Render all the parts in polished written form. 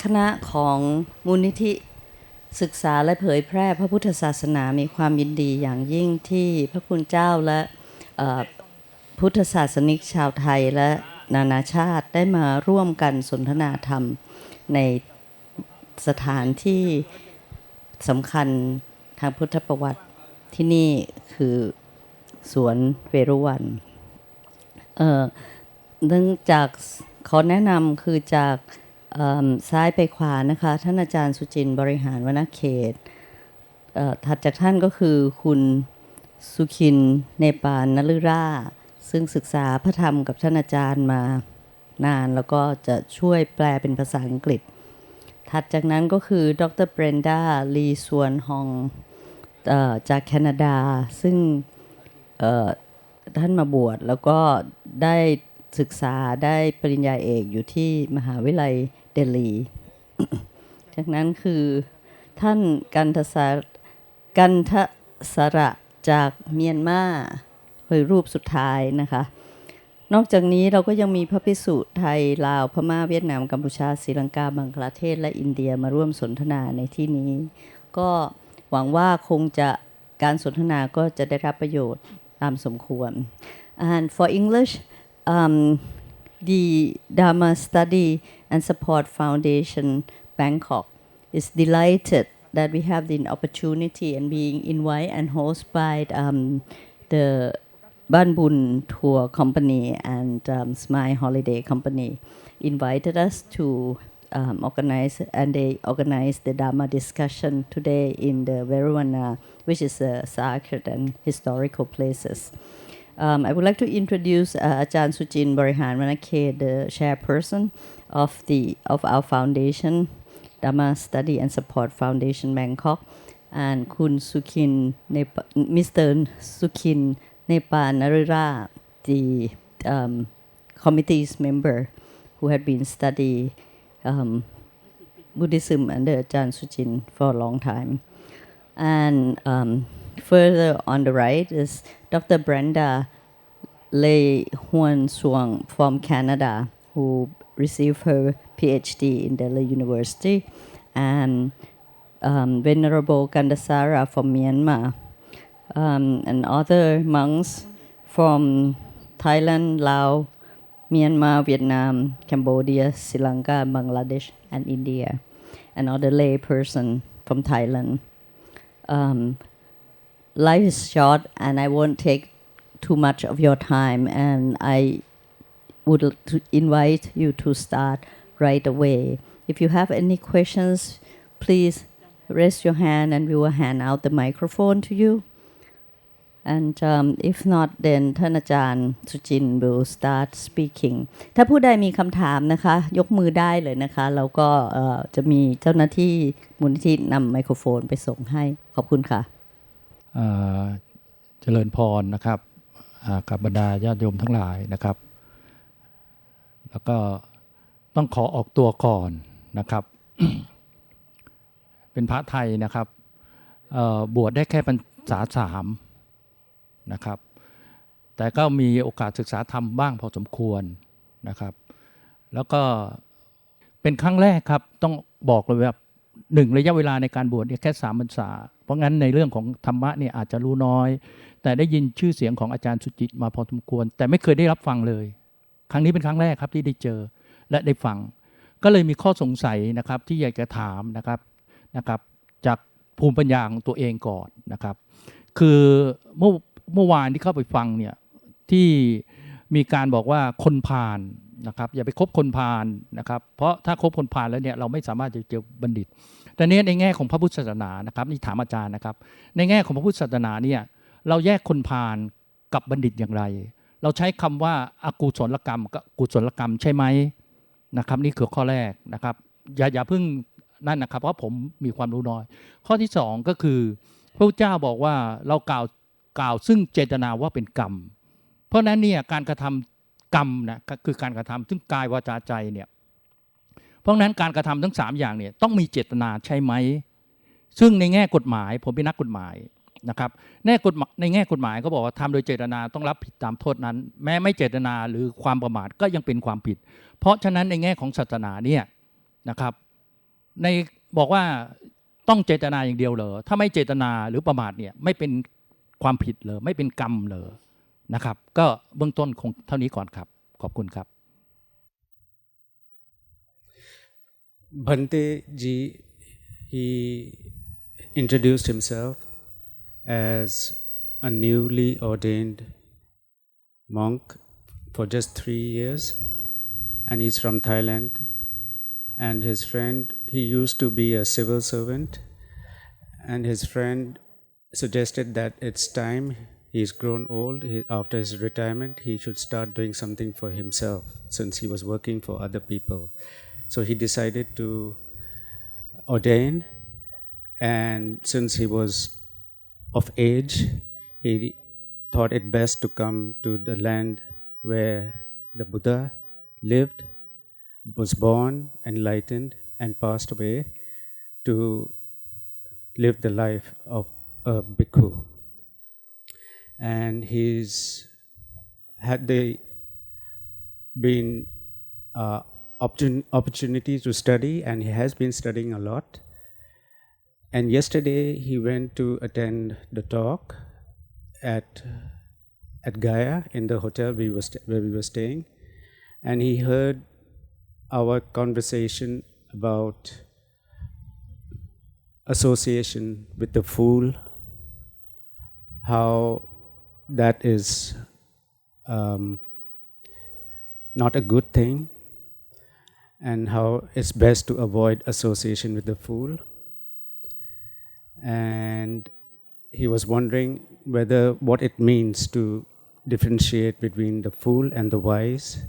คณะของมูลนิธิศึกษาและเผยแพร่พระพุทธศาสนามีความยินดีอย่างยิ่งที่พระคุณเจ้าและพุทธศาสนิกชาวไทยและนานาชาติได้มาร่วมกันสนทนาธรรมในสถานที่สำคัญทางพุทธประวัติที่นี่คือสวนเวรุวันเนื่องจากขอแนะนำคือจากซ้ายไปขวานะคะท่านอาจารย์สุจินต์บริหารวนเขตถัดจากท่านก็คือคุณสุขินเนปาลนฤราซึ่งศึกษาพระธรรมกับท่านอาจารย์มานานแล้วก็จะช่วยแปลเป็นภาษาอังกฤษถัดจากนั้นก็คือดรเบรนดาลีซวนฮองจากแคนาดาซึ่งท่านมาบวชแล้วก็ได้ศึกษาได้ปริญญาเอกอยู่ที่มหาวิทยาลัยเดลี จากนั้นคือท่านกันทสระจากเมียนมาคือรูปสุดท้ายนะคะนอกจากนี้เราก็ยังมีพระภิกษุไทยลาวพม่าเวียดนามกัมพูชาศรีลังกาบังคลาเทศและอินเดียมาร่วมสนทนาในที่นี้ก็หวังว่าคงจะการสนทนาก็จะได้รับประโยชน์ตามสมควร and for English the Dhamma Study and Support Foundation Bangkok is delighted that we have the opportunity and being invited and hosted by the Ban Bun Tour Company and Smile Holiday Company invited us to organize, and they organized the Dhamma discussion today in the Venuwan, which is a sacred and historical places. I would like to introduce Ajahn Sujin Borihan Manake, the chairperson of our foundation, Dhamma Study and Support Foundation Bangkok, and Mr. Sukhin Nepal Narira, the committee's member who had been studying Buddhism under Ajahn Sujin for a long time. And further on the right is Dr. Brenda Lei Huan Suang from Canada, who received her PhD in Delhi University, and Venerable Gandasara from Myanmar, and other monks from Thailand, Laos, Myanmar, Vietnam, Cambodia, Sri Lanka, Bangladesh, and India, and other lay person from Thailand. Life is short, and I won't take too much of your time, and I would invite you to start right away. If you have any questions, please raise your hand, and we will hand out the microphone to you. And if not, then ท่านอาจารย์สุจินต์ will start speaking. ถ้าผู้ใดมีคำถามนะคะยกมือได้เลยนะคะแล้วก็จะมีเจ้าหน้าที่มูลนิธินำไมโครโฟนไปส่งให้ขอบคุณค่ะเจริญพรนะครับกับบรรดาญาติโยมทั้งหลายนะครับแล้วก็ต้องขอออกตัวก่อนนะครับ เป็นพระไทยนะครับบวชได้แค่พรรษา3นะครับแต่ก็มีโอกาสศึกษาธรรมบ้างพอสมควรนะครับแล้วก็เป็นครั้งแรกครับต้องบอกเลยว่า1ระยะเวลาในการบวชแค่3พรรษาเพราะงั้นในเรื่องของธรรมะเนี่ยอาจจะรู้น้อยแต่ได้ยินชื่อเสียงของอาจารย์สุจิตมาพอสมควรแต่ไม่เคยได้รับฟังเลยครั้งนี้เป็นครั้งแรกครับที่ได้เจอและได้ฟังก็เลยมีข้อสงสัยนะครับที่อยากจะถามนะครับจากภูมิปัญญาของตัวเองก่อนนะครับคือเมื่อวานที่เข้าไปฟังเนี่ยที่มีการบอกว่าคนพาลนะครับอย่าไปคบคนพาลนะครับเพราะถ้าคบคนพาลแล้วเนี่ยเราไม่สามารถจะเจอบัณฑิตแต่นี้ในแง่ของพระพุทธศาสนานะครับนี่ถามอาจารย์นะครับในแง่ของพระพุทธศาสนาเนี่ยเราแยกคนพาลกับบัณฑิตอย่างไรเราใช้คำว่าอกุศลกรรมกับกุศลกรรมใช่ไหมนะครับนี่คือข้อแรกนะครับอย่าเพิ่งนั่นนะครับเพราะผมมีความรู้น้อยข้อที่2ก็คือพระพุทธเจ้าบอกว่าเรากล่าวซึ่งเจตนาว่าเป็นกรรมเพราะนั้นเนี่ยการกระทำกรรมนะคือการกระทำซึ่งกายวาจาใจเนี่ยเพราะนั้นการกระทำทั้ง3อย่างเนี่ยต้องมีเจตนาใช่ไหมซึ่งในแง่กฎหมายผมเป็นนักกฎหมายนะครับในแง่กฎหมายเขาบอกว่าทำโดยเจตนาต้องรับผิดตามโทษนั้นแม้ไม่เจตนาหรือความประมาทก็ยังเป็นความผิดเพราะฉะนั้นในแง่ของศาสนาเนี่ยนะครับ ในบอกว่าต้องเจตนาอย่างเดียวเหรอถ้าไม่เจตนาหรือประมาทเนี่ยไม่เป็นความผิดเลยไม่เป็นกรรมเลยนะครับก็เบื้องต้นคงเท่านี้ก่อนครับขอบคุณครับ Bhante ji, he introduced himself as a newly ordained monk for just 3 years, and he's from Thailand. And his friend, he used to be a civil servant, and his friend suggested that it's time, he's grown old, after his retirement, he should start doing something for himself since he was working for other people. So he decided to ordain, and since he was of age, he thought it best to come to the land where the Buddha lived, was born, enlightened, and passed away to live the life of a bhikkhu. And had they been opportunity to study, and he has been studying a lot. And yesterday he went to attend the talk at Gaya in the hotel where we were staying, and he heard our conversation about association with the fool, how that is not a good thing, and how it's best to avoid association with the fool. And he was wondering what it means to differentiate between the fool and the wise.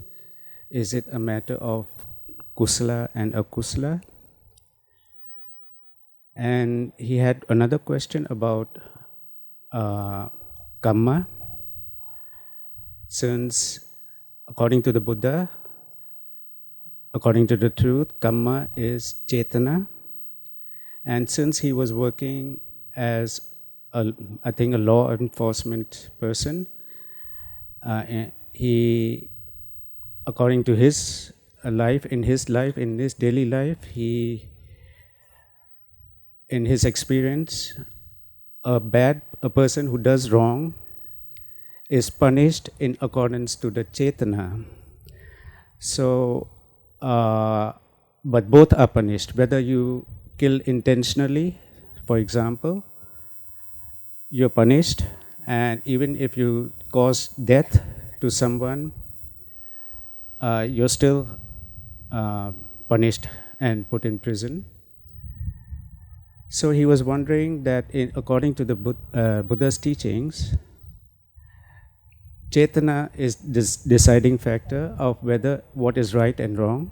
Is it a matter of kusala and akusala? And he had another question about kamma. Since according to the Buddha, according to the truth, kamma is chetana. And since he was working as a law enforcement person, he, according to his life, in his daily life, in his experience, a person who does wrong is punished in accordance to the chetana. So, but both are punished, whether you kill intentionally, for example, you're punished, and even if you cause death to someone, you're still punished and put in prison. So he was wondering that according to the Buddha's teachings, Chetana is this deciding factor of what is right and wrong.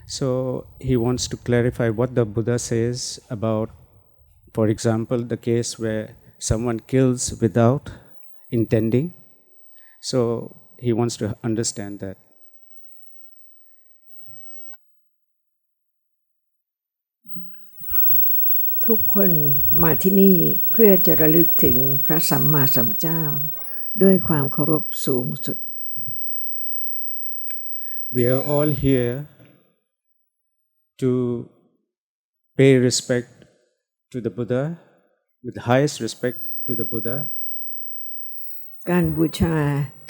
So he wants to clarify what the Buddha says about, for example, the case where someone kills without intending. So he wants to understand that. ทุกคนมาที่นี่เพื่อจะระลึกถึงพระสัมมาสัมพุทธเจ้าด้วยความเคารพสูงสุด We are all here to pay respect to the Buddha, with highest respect to the Buddha. การบูชา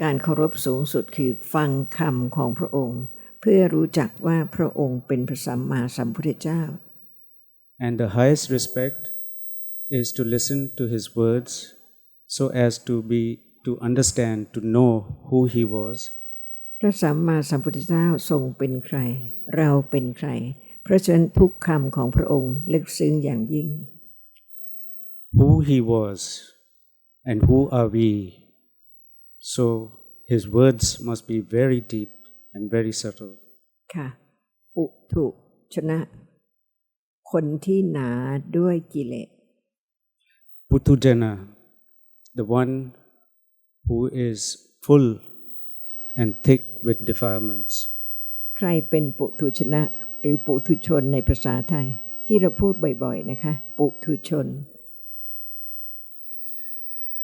การเคารพสูงสุดคือฟังคำของพระองค์เพื่อรู้จักว่าพระองค์เป็นพระสัมมาสัมพุทธเจ้า And the highest respect is to listen to his words so as to understand, to know who he was. พระสัมมาสัมพุทธเจ้าทรงเป็นใครเราเป็นใครเพราะฉะนั้นทุกคำของพระองค์ลึกซึ้งอย่างยิ่ง Who he was and who are we? So his words must be very deep and very subtle. ค่ะอุทุชนะคนที่หนาด้วยกิเลส Putujana, the one who is full and thick with defilements. ใครเป็นปุถุชนะหรือปุถุชนในภาษาไทยที่เราพูดบ่อยๆนะคะปุถุชน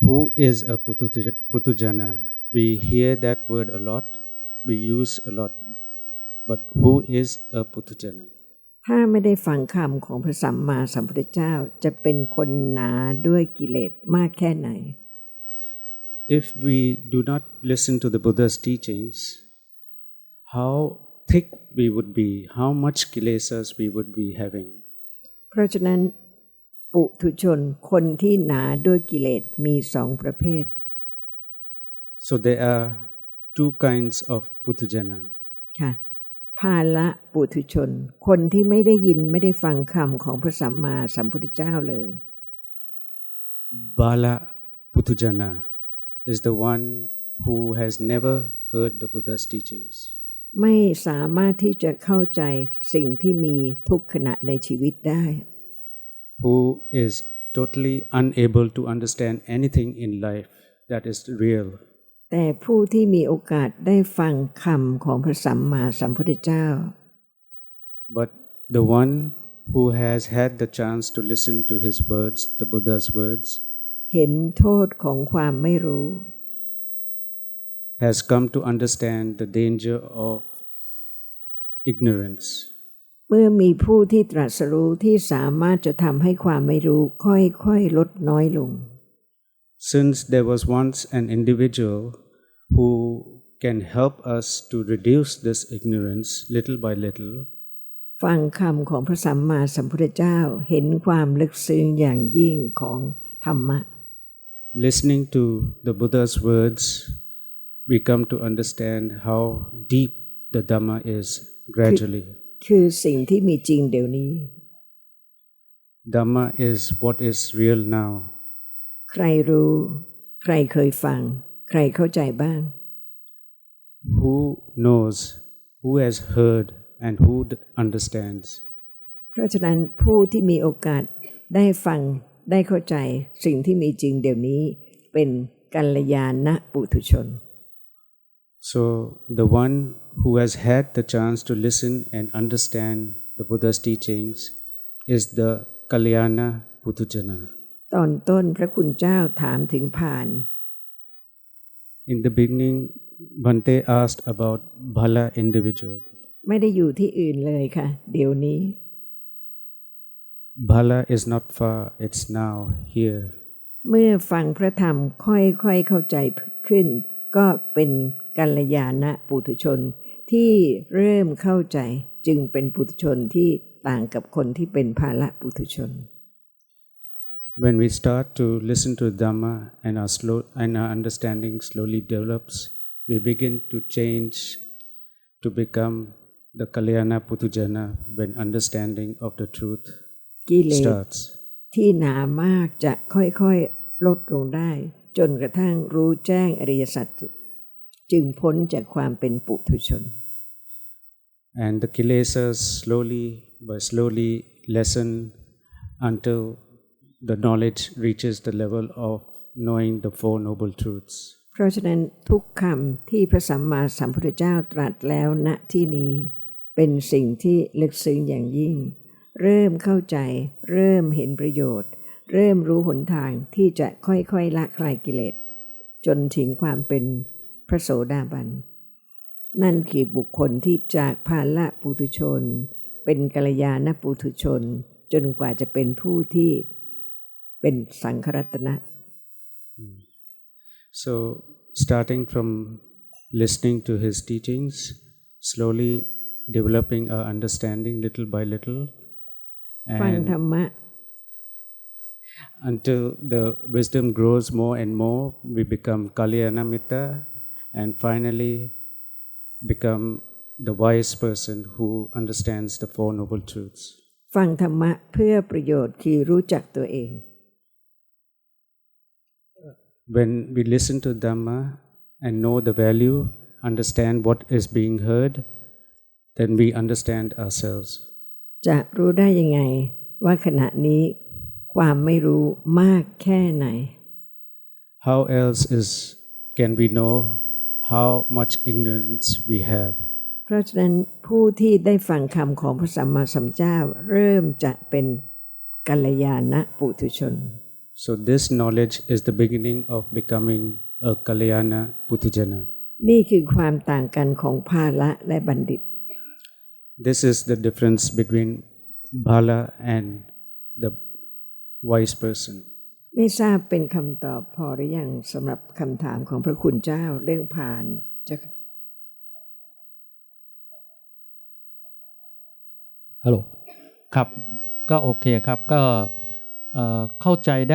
Who is a putujana? We hear that word a lot, we use a lot, but who is a putujana? ถ้าไม่ได้ฟังคำของพระสัมมาสัมพุทธเจ้าจะเป็นคนหนาด้วยกิเลสมากแค่ไหน If we do not listen to the Buddha's teachings, how thick we would be, how much kilesas we would be having. เพราะฉะนั้นปุถุชนคนที่หนาด้วยกิเลสมีสองประเภท So there are two kinds of putujana. ค่ะภาละปุถุชนคนที่ไม่ได้ยินไม่ได้ฟังคำของพระสัมมาสัมพุทธเจ้าเลย Bala putujana is the one who has never heard the Buddha's teachings. ไม่สามารถที่จะเข้าใจสิ่งที่มีทุกขณะในชีวิตได้ Who is totally unable to understand anything in life that is real. แต่ผู้ที่มีโอกาสได้ฟังคำของพระสัมมาสัมพุทธเจ้า But the one who has had the chance to listen to his words, the Buddha's words, เห็นโทษของความไม่รู้ has come to understand the danger of ignorance. เมื่อมีผู้ที่ตรัสรู้ที่สามารถจะทำให้ความไม่รู้ค่อยๆลดน้อยลง Since there was once an individual who can help us to reduce this ignorance little by little, ฟังคำของพระสัมมาสัมพุทธเจ้าเห็นความลึกซึ้งอย่างยิ่งของธรรมะ listening to the Buddha's words, we come to understand how deep the Dhamma is gradually. คือสิ่งที่มีจริงเดี๋ยวนี้ Dhamma is what is real now. ใครรู้ใครเคยฟังใครเข้าใจบ้าง Who knows, who has heard, and who understands. เพราะฉะนั้นผู้ที่มีโอกาสได้ฟังได้เข้าใจสิ่งที่มีจริงเดี๋ยวนี้เป็นกัลยาณปุถุชน So the one who has had the chance to listen and understand the Buddha's teachings is the Kalyana Putujana. ตอนต้นพระคุณเจ้าถามถึงพาน In the beginning, Bhante asked about Bhala individual. ไม่ได้อยู่ที่อื่นเลยค่ะเดี๋ยวนี้ Bhala is not far, it's now here. เมื่อฟังพระธรรมค่อยๆเข้าใจขึ้นก็เป็นกัลยาณปุถุชนที่เริ่มเข้าใจจึงเป็นปุถุชนที่ต่างกับคนที่เป็นภาละปุถุชน When we start to listen to Dhamma and our understanding slowly develops, we begin to change to become the Kalyana Putujana when understanding of the truth กิเลส starts. ที่หนามากจะค่อยๆลดลงได้จนกระทั่งรู้แจ้งอริยสัจจึงพ้นจากความเป็นปุถุชน And the kilesas slowly lessen until the knowledge reaches the level of knowing the Four Noble Truths. เพราะฉะนั้นทุกคำที่พระสัมมาสัมพุทธเจ้าตรัสแล้วณที่นี้เป็นสิ่งที่ลึกซึ้งอย่างยิ่งเริ่มเข้าใจเริ่มเห็นประโยชน์เริ่มรู้หนทางที่จะค่อยๆละคลายกิเลสจนถึงความเป็นพระโสดาบันนั่นคือบุคคลที่จากภาละปุถุชนเป็นกัลยาณปุถุชนจนกว่าจะเป็นผู้ที่เป็นสังฆรัตนะ So starting from listening to his teachings, slowly developing our understanding little by little, ฟัง and ธรรมะ until the wisdom grows more and more, we become Kalyana Mitta, and finally become the wise person who understands the Four Noble Truths. ฟังธรรมะเพื่อประโยชน์คือรู้จักตัวเอง When we listen to Dhamma and know the value, understand what is being heard, then we understand ourselves. จะรู้ได้ยังไงว่าขณะนี้ความไม่รู้มากแค่ไหน How else can we know how much ignorance we have? เพราะฉะนั้นผู้ที่ได้ฟังคำของพระสัมมาสัมพุทธเจ้าเริ่มจะเป็นกัลยาณปุถุชน So this knowledge is the beginning of becoming a Kalyana Putujana. นี่คือความต่างกันของภาละและบัณฑิต This is the difference between Bala and the wise person. ไม่ทราบเป็นคำตอบพอหรือยังสำหรับคำถามของพระคุณเจ้าเรื่องผ่านจะฮัลโหลครับก็โอเคครับก็เข้าใจไ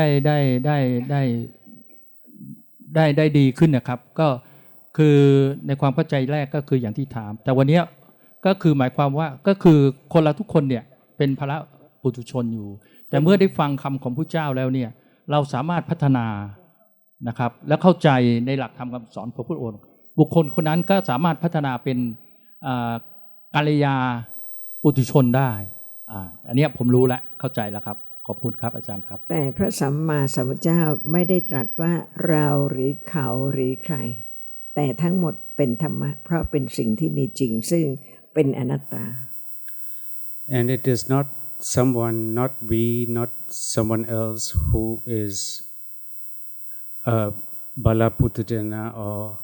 ด้ดีขึ้นนะครับก็คือในความเข้าใจแรกก็คืออย่างที่ถามแต่วันนี้ก็คือหมายความว่าก็คือคนเราทุกคนเนี่ยเป็นภระปุถุชนอยู่แต่เมื่อได้ฟังคำของพระเจ้าแล้วเนี่ยเราสามารถพัฒนานะครับและเข้าใจในหลักธรรมคำสอนของพระองค์บุคคลคนนั้นก็สามารถพัฒนาเป็นกัลยาปุถุชนได้อันนี้ผมรู้แล้วเข้าใจแล้วครับขอบคุณครับอาจารย์ครับแต่พระสัมมาสัมพุทธเจ้าไม่ได้ตรัสว่าเราหรือเขาหรือใครแต่ทั้งหมดเป็นธรรมะเพราะเป็นสิ่งที่มีจริงซึ่งเป็นอนัตตา And it is not someone, not we, not someone else who is Bala Putujana or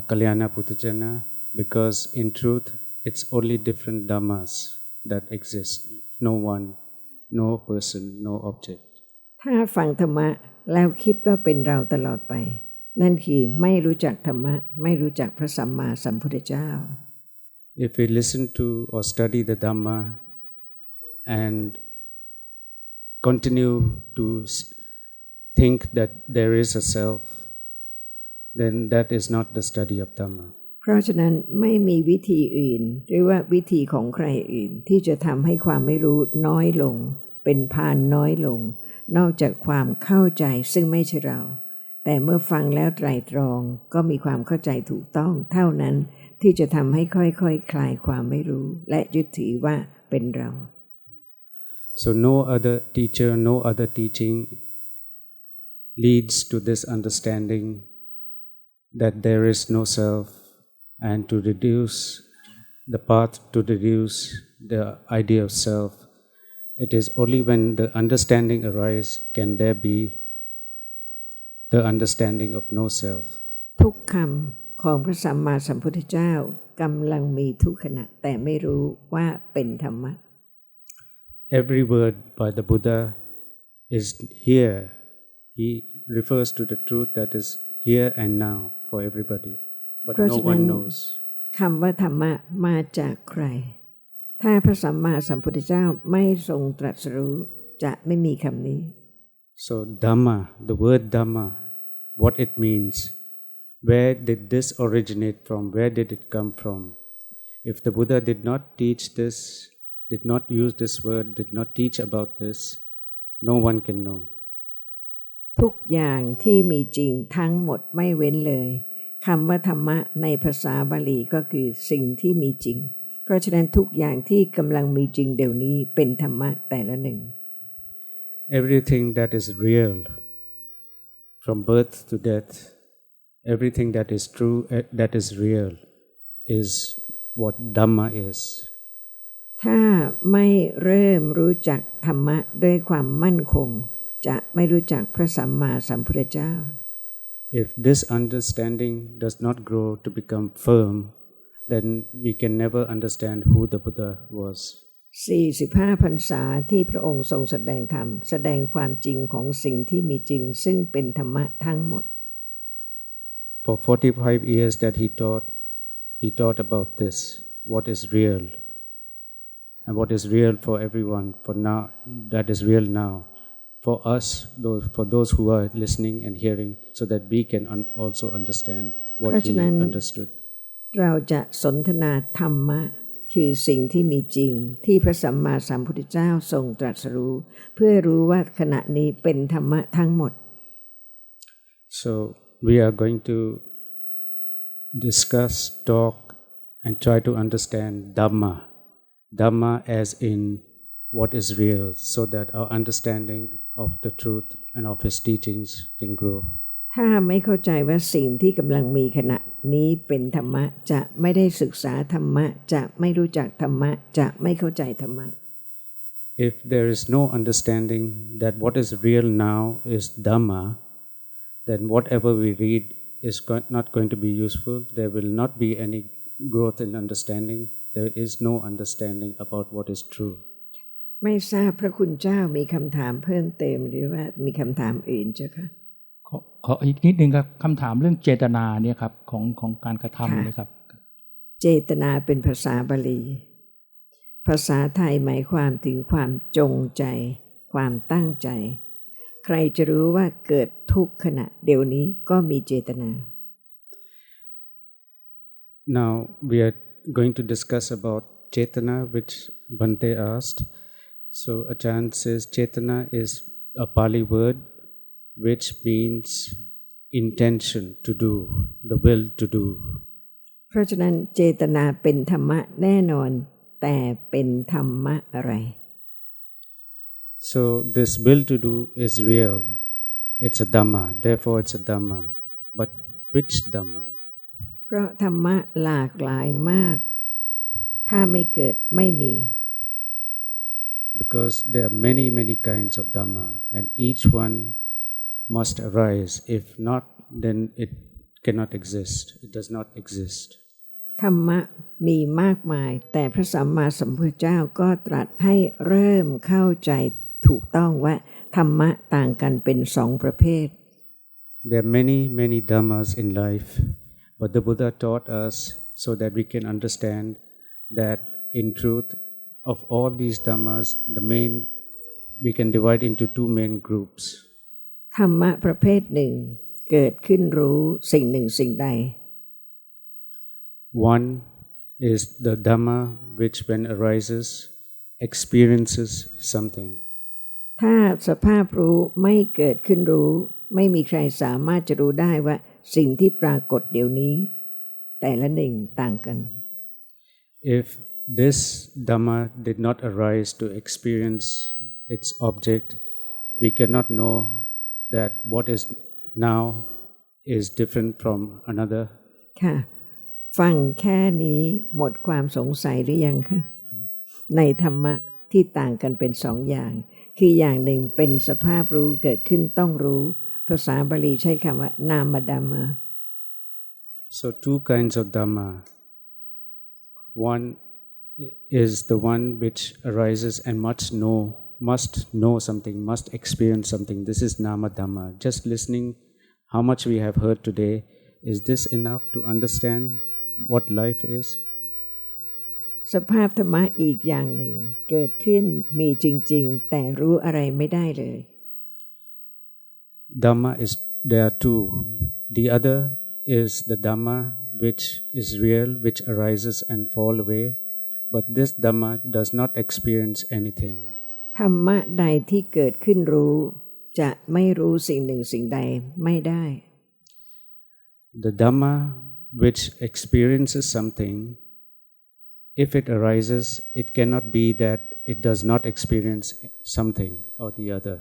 Kalyana Putujana, because in truth it's only different dhammas that exist. No one, no person, no object. ถ้าฟังธรรมะแล้วคิดว่าเป็นเราตลอดไปนั่นคือไม่รู้จักธรรมะไม่รู้จักพระสัมมาสัมพุทธเจ้า If we listen to or study the Dhamma and continue to think that there is a self, then that is not the study of Dhamma. เพราะฉะนั้นไม่มีวิธีอื่นหรือว่าวิธีของใครอื่นที่จะทำให้ความไม่รู้น้อยลงเป็นพานน้อยลงนอกจากความเข้าใจซึ่งไม่ใช่เราแต่เมื่อฟังแล้วไตร่ตรองก็มีความเข้าใจถูกต้องเท่านั้นที่จะทำให้ค่อยๆ คลายความไม่รู้และยึดถือว่าเป็นเรา So no other teacher, no other teaching leads to this understanding that there is no self and to reduce the path to reduce the idea of self. It is only when the understanding arises can there be the understanding of no self. ทุกคำของพระสัมมาสัมพุทธเจ้ากำลังมีทุกขณะแต่ไม่รู้ว่าเป็นธรรมะ Every word by the Buddha is here. He refers to the truth that is here and now for everybody, but no one knows. คำว่าธรรมะมาจากใครถ้าพระสัมมาสัมพุทธเจ้าไม่ทรงตรัสรู้จะไม่มีคำนี้ So Dhamma, the word Dhamma, what it means, where did this originate from, where did it come from? If the Buddha did not teach this, did not use this word, did not teach about this, no one can know. ทุกอย่างที่มีจริงทั้งหมดไม่เว้นเลยคำว่าธรรมะในภาษาบาลีก็คือสิ่งที่มีจริงเพราะฉะนั้นทุกอย่างที่กำลังมีจริงเดี๋ยวนี้เป็นธรรมะแต่ละหนึ่ง Everything that is real, from birth to death, everything that is true, that is real, is what Dhamma is. ถ้าไม่เริ่มรู้จักธรรมะด้วยความมั่นคงจะไม่รู้จักพระสัมมาสัมพุทธเจ้า If this understanding does not grow to become firm, then we can never understand who the Buddha was. 45 พรรษาที่พระองค์ทรงแสดงธรรมแสดงความจริงของสิ่งที่มีจริงซึ่งเป็นธรรมะทั้งหมด For 45 years that he taught about this, what is real, and what is real for everyone, for now, that is real now, for us, for those who are listening and hearing, so that we can also understand what he understood. เราจะสนทนาธรรมะคือสิ่งที่มีจริงที่พระสัมมาสัมพุทธเจ้าทรงตรัสรู้เพื่อรู้ว่าขณะนี้เป็นธรรมะทั้งหมด So we are going to discuss, talk, and try to understand Dhamma. Dhamma as in what is real, so that our understanding of the truth and of his teachings can grow. ถ้าไม่เข้าใจว่าสิ่งที่กำลังมีขณะนี้เป็นธรรมะจะไม่ได้ศึกษาธรรมะจะไม่รู้จักธรรมะจะไม่เข้าใจธรรมะ If there is no understanding that what is real now is Dhamma, then whatever we read is not going to be useful. There will not be any growth in understanding. There is no understanding about what is true. ไม่ทราบพระคุณเจ้ามีคำถามเพิ่มเติมหรือว่ามีคำถามอื่นเจ้าค่ะขออีกนิดนึงครับคำถามเรื่องเจตนาเนี่ยครับของการกระทำนะครับเจตนาเป็นภาษาบาลีภาษาไทยหมายความถึงความจงใจความตั้งใจใครจะรู้ว่าเกิดทุกขณะเดี๋ยวนี้ก็มีเจตนา Now we are going to discuss about Chetana, which Bhante asked. So Achan says Chetana is a Pali word which means intention to do, the will to do. เพราะฉะนั้นเจตนาเป็นธรรมะแน่นอนแต่เป็นธรรมะอะไร So this will to do is real. It's a Dhamma, therefore it's a Dhamma. But which Dhamma? เพราะธรรมะหลากหลายมากถ้าไม่เกิดไม่มี Because there are many, many kinds of Dhamma, and each one must arise. If not, then it cannot exist. It does not exist. ธรรมะมีมากมายแต่พระสัมมาสัมพุทธเจ้าก็ตรัสให้เริ่มเข้าใจถูกต้องว่าธรรมะต่างกันเป็นสองประเภท There are many, many Dhammas in life, but the Buddha taught us so that we can understand that in truth, of all these Dhammas, we can divide into two main groups. ธรรมะประเภทหนึ่งเกิดขึ้นรู้สิ่งหนึ่งสิ่งใด One is the Dhamma which when arises, experiences something. ถ้าสภาพรู้ไม่เกิดขึ้นรู้ไม่มีใครสามารถจะรู้ได้ว่าสิ่งที่ปรากฏเดี๋ยวนี้แต่ละหนึ่งต่างกัน If this Dhamma did not arise to experience its object, we cannot know that what is now is different from another. ค่ะฟังแค่นี้หมดความสงสัยหรือยังคะในธรรมะที่ต่างกันเป็นสองอย่างคืออย่างหนึ่งเป็นสภาพรู้เกิดขึ้นต้องรู้ภาษาบาลีใช้คำว่านามดัมมะ So two kinds of Dhamma. One is the one which arises and must know something, must experience something. This is Nama Dhamma. Just listening how much we have heard today, is this enough to understand what life is? สภาพธรรมะอีกอย่างหนึ่งเกิดขึ้นมีจริงๆแต่รู้อะไรไม่ได้เลย Dhamma is there too. The other is the Dhamma which is real, which arises and fall away. But this Dhamma does not experience anything. ธรรมะใดที่เกิดขึ้นรู้จะไม่รู้สิ่งหนึ่งสิ่งใดไม่ได้ The Dhamma which experiences something, if it arises, it cannot be that it does not experience something or the other.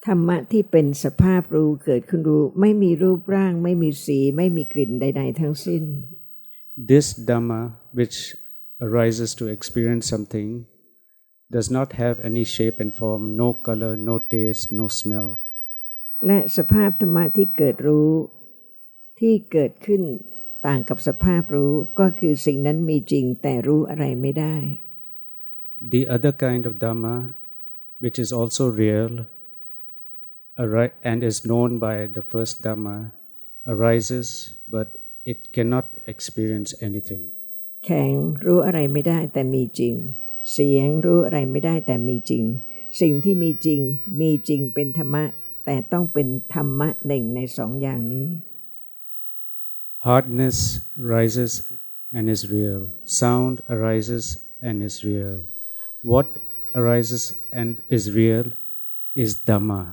ธรรมะที่เป็นสภาพรู้เกิดขึ้นรู้ไม่มีรูปร่างไม่มีสีไม่มีกลิ่นใดๆทั้งสิ้น This Dhamma which arises to experience something does not have any shape and form, no color, no taste, no smell. และสภาพธรรมะที่เกิดรู้ที่เกิดขึ้นต่างกับสภาพรู้ก็คือสิ่งนั้นมีจริงแต่รู้อะไรไม่ได้ The other kind of Dhamma, which is also real and is known by the first Dhamma, arises but it cannot experience anything. แข็งรู้อะไรไม่ได้แต่มีจริงเสียงรู้อะไรไม่ได้แต่มีจริงสิ่งที่มีจริงเป็นธรรมะแต่ต้องเป็นธรรมะหนึ่งในสองอย่างนี้ Hardness rises and is real. Sound arises and is real. What arises and is real is Dhamma,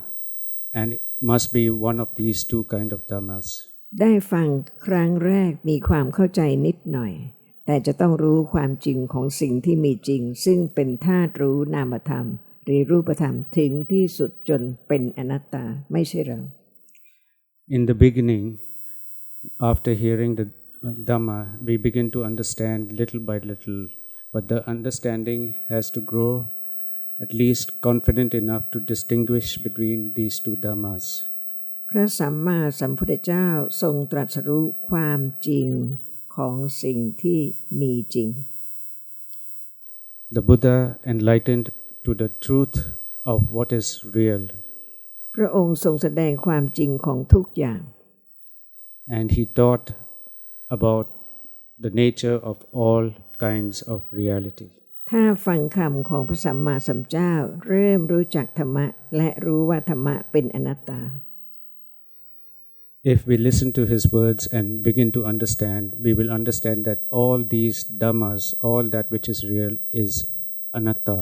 and it must be one of these two kind of Dhammas. ได้ฟังครั้งแรกมีความเข้าใจนิดหน่อยแต่จะต้องรู้ความจริงของสิ่งที่มีจริงซึ่งเป็นธาตุรู้นามธรรมหรือรูปธรรมถึงที่สุดจนเป็นอนัตตาไม่ใช่เรา In the beginning, after hearing the Dhamma, we begin to understand little by little, but the understanding has to grow at least confident enough to distinguish between these two Dhammas. พระสัมมาสัมพุทธเจ้าทรงตรัสรู้ความจริงของสิ่งที่มีจริง The Buddha enlightened to the truth of what is real. พระองค์ทรงแสดงความจริงของทุกอย่าง And he taught about the nature of all kinds of reality. ถ้าฟังคำของพระสัมมาสัมพุทธเจ้าเริ่มรู้จักธรรมะและรู้ว่าธรรมะเป็นอนัตตา If we listen to his words and begin to understand, we will understand that all these dhammas, all that which is real is anatta.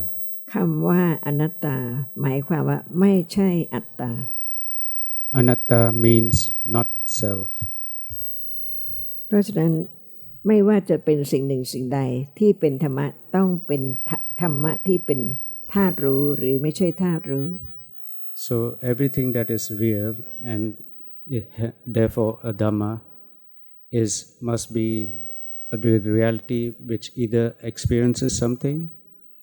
คำว่าอนัตตาหมายความว่าไม่ใช่อัตตา Anatta means not self. เพราะฉะนั้นไม่ว่าจะเป็นสิ่งหนึ่งสิ่งใดที่เป็นธรรมะต้องเป็นธรรมะที่เป็นธาตุรู้หรือไม่ใช่ธาตุรู้ So everything that is real and therefore a dhamma must be a reality which either experiences something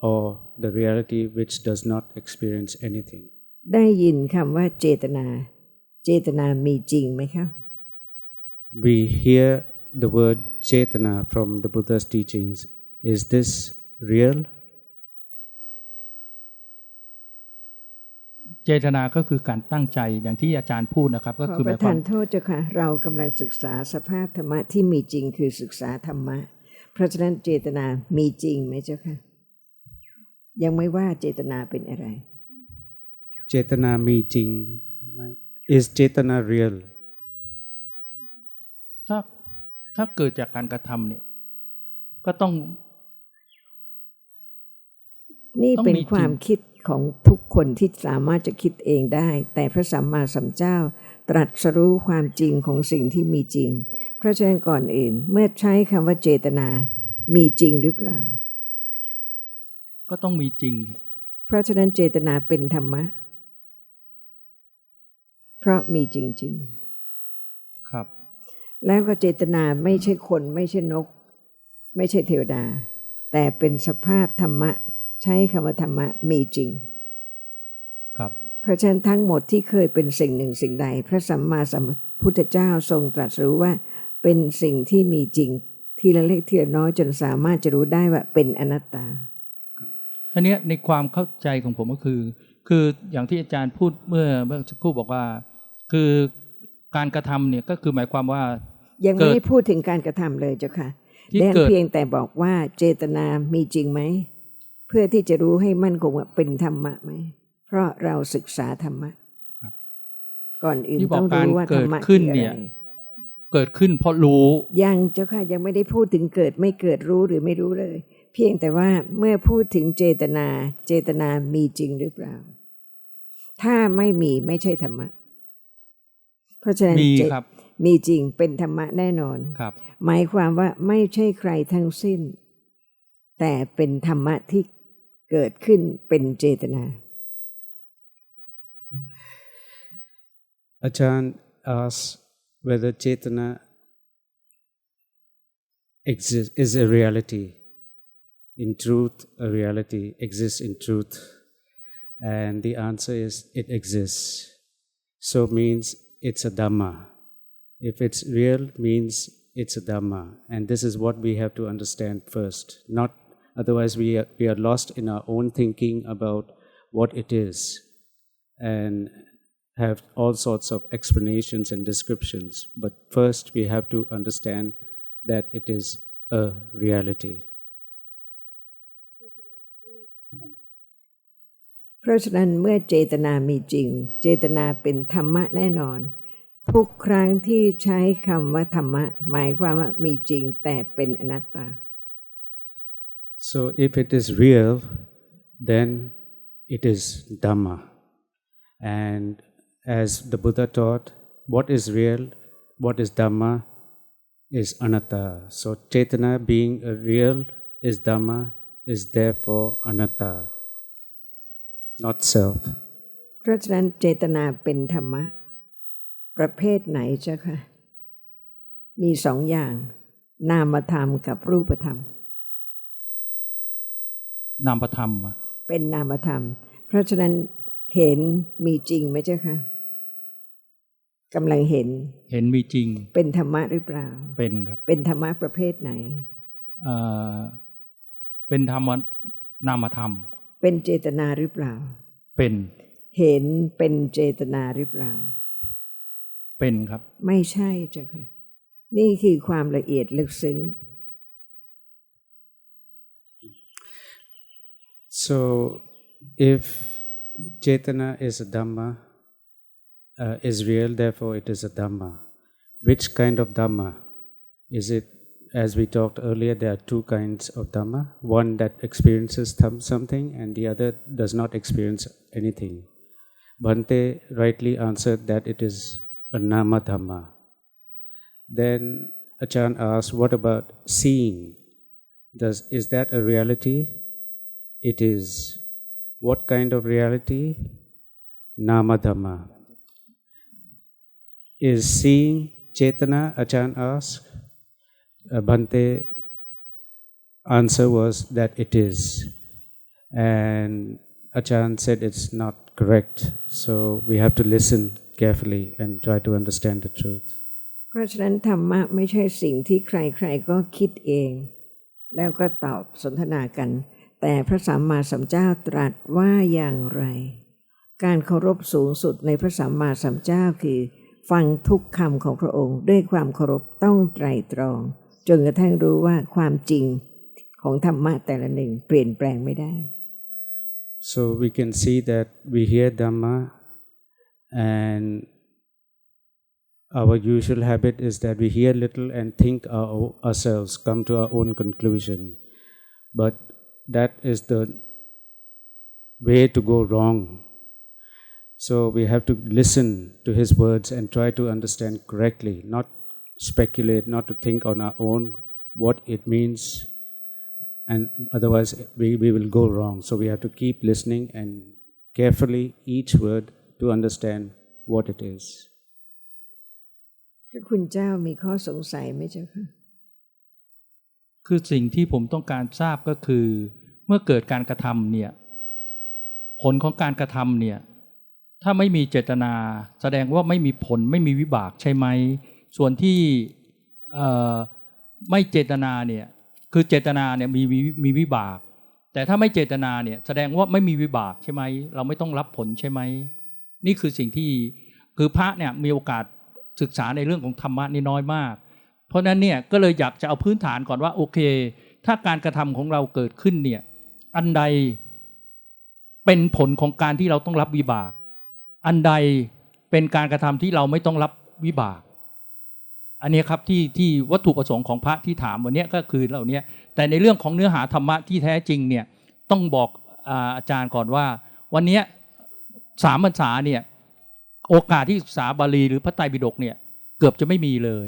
or the reality which does not experience anything. ได้ยินคำว่าเจตนาเจตนามีจริงไหมครับ We hear the word chetana from the Buddha's teachings. Is this real? เจตนาก็คือการตั้งใจอย่างที่อาจารย์พูดนะครับก็คือหมายความ ขอประทานโทษเจ้าค่ะเรากำลังศึกษาสภาพธรรมะที่มีจริงคือศึกษาธรรมะเพราะฉะนั้นเจตนามีจริงไหมเจ้าค่ะยังไม่ว่าเจตนาเป็นอะไร Chetana meaning is chetana real? ถ้าเกิดจากการกระทำเนี่ยก็ต้องนี่เป็นความคิดของทุกคนที่สามารถจะคิดเองได้แต่พระสัมมาสัมพุทธเจ้าตรัสรู้ความจริงของสิ่งที่มีจริงเพราะฉะนั้นก่อนอื่นเมื่อใช้คำว่าเจตนามีจริงหรือเปล่าก็ต้องมีจริงเพราะฉะนั้นเจตนาเป็นธรรมะเพราะมีจริงๆครับแล้วก็เจตนาไม่ใช่คนไม่ใช่นกไม่ใช่เทวดาแต่เป็นสภาพธรรมะใช้คำว่าธรรมะมีจริงครับเพราะฉะนั้นทั้งหมดที่เคยเป็นสิ่งหนึ่งสิ่งใดพระสัมมาสัมพุทธเจ้าทรงตรัสรู้ว่าเป็นสิ่งที่มีจริงทีละเล็กทีละน้อยจนสามารถจะรู้ได้ว่าเป็นอนัตตาทีนี้ในความเข้าใจของผมก็คืออย่างที่อาจารย์พูดเมื่อสักครู่บอกว่าคือการกระทำเนี่ยก็คือหมายความว่ายังไม่ได้พูดถึงการกระทำเลยเจ้าค่ะแด่เพียงแต่บอกว่าเจตนามีจริงไหมเพื่อที่จะรู้ให้มั่นคงว่าเป็นธรรมะไหมเพราะเราศึกษาธรรมะก่อนอื่นต้องรู้ว่าธรรมะคืออะไรเกิดขึ้นเพราะรู้ยังเจ้าค่ะยังไม่ได้พูดถึงเกิดไม่เกิดรู้หรือไม่รู้เลยเพียงแต่ว่าเมื่อพูดถึงเจตนามีจริงหรือเปล่าถ้าไม่มีไม่ใช่ธรรมะเพราะฉะนั้นมีจริงเป็นธรรมะแน่นอนหมายความว่าไม่ใช่ใครทั้งสิ้นแต่เป็นธรรมะที่เกิดขึ้นเป็นเจตนา Ajahn asks whether chetana is a reality. In truth, a reality exists in truth. And the answer is it exists. So means it's a Dhamma. If it's real, means it's a Dhamma. And this is what we have to understand first. Otherwise, we are lost in our own thinking about what it is and have all sorts of explanations and descriptions. But first, we have to understand that it is a reality. เพราะฉะนั้นเมื่อเจตนามีจริงเจตนาเป็นธรรมะแน่นอนทุกครั้งที่ใช้คำว่าธรรมะหมายความว่ามีจริงแต่เป็นอนัตตา So if it is real, then it is Dhamma. And as the Buddha taught, what is real, what is Dhamma, is Anatta. So Chetana being a real is Dhamma, is therefore Anatta, not self. เพราะฉะนั้นเจตนาเป็นธรรมะประเภทไหนเจ้าค่ะมีสองอย่างนามธรรมกับรูปธรรมนามธรรมเป็นนามธรรมเพราะฉะนั้นเห็นมีจริงไหมเจ้าค่ะกำลังเห็นมีจริงเป็นธรรมะหรือเปล่าเป็นครับเป็นธรรมะประเภทไหนเป็นธรรมนามธรรม เป็นเจตนาหรือเปล่าเป็นเห็นเป็นเจตนาหรือเปล่าเป็นครับไม่ใช่จ้ะค่ะนี่คือความละเอียดลึกซึ้ง So if Chetana is a Dhamma, is real, therefore it is a Dhamma. Which kind of Dhamma? Is it, as we talked earlier, there are two kinds of Dhamma. One that experiences something and the other does not experience anything. Bhante rightly answered that it is a Nama Dhamma. Then Achan asked, what about seeing? Is that a reality? It is. What kind of reality? Nama Dhamma. Is seeing Chetana? Achan asked. Bhante answer was that it is. And Achan said it's not correct. So we have to listen carefully and try to understand the truth. เพราะฉะนั้นธรรมะไม่ใช่สิ่งที่ใครๆก็คิดเองแล้วก็ตอบสนทนากันแต่พระสัมมาสัมพุทธเจ้าตรัสว่าอย่างไรการเคารพสูงสุดในพระสัมมาสัมพุทธเจ้าคือฟังทุกคำของพระองค์ด้วยความเคารพต้องไตร่ตรองจนกระทั่งรู้ว่าความจริงของธรรมะแต่ละหนึ่งเปลี่ยนแปลงไม่ได้ So we can see that we hear Dhamma and our usual habit is that we hear little and think ourselves, come to our own conclusion. But that is the way to go wrong. So we have to listen to his words and try to understand correctly, not speculate, not to think on our own what it means, and otherwise we will go wrong. So we have to keep listening and carefully each word to understand what it is. พระคุณเจ้ามีข้อสงสัยไหมเจ้าค่ะคือสิ่งที่ผมต้องการทราบก็คือเมื่อเกิดการกระทำเนี่ยผลของการกระทำเนี่ยถ้าไม่มีเจตนาแสดงว่าไม่มีผลไม่มีวิบากใช่ไหมส่วนที่ไม่เจตนาเนี่ยคือเจตนาเนี่ยมีวิบากแต่ถ้าไม่เจตนาเนี่ยแสดงว่าไม่มีวิบากใช่ไหมเราไม่ต้องรับผลใช่ไหมนี่คือสิ่งที่คือพระเนี่ยมีโอกาสศึกษาในเรื่องของธรรมะนี่น้อยมากเพราะนั้นเนี่ยก็เลยอยากจะเอาพื้นฐานก่อนว่าโอเคถ้าการกระทำของเราเกิดขึ้นเนี่ยอันใดเป็นผลของการที่เราต้องรับวิบากอันใดเป็นการกระทำที่เราไม่ต้องรับวิบากอันนี้ครับที่วัตถุประสงค์ของพระที่ถามวันนี้ก็คือเหล่านี้แต่ในเรื่องของเนื้อหาธรรมะที่แท้จริงเนี่ยต้องบอกอาจารย์ก่อนว่าวันนี้3 พรรษาเนี่ยโอกาสที่ศึกษาบาลีหรือพระไตรปิฎกเนี่ยเกือบจะไม่มีเลย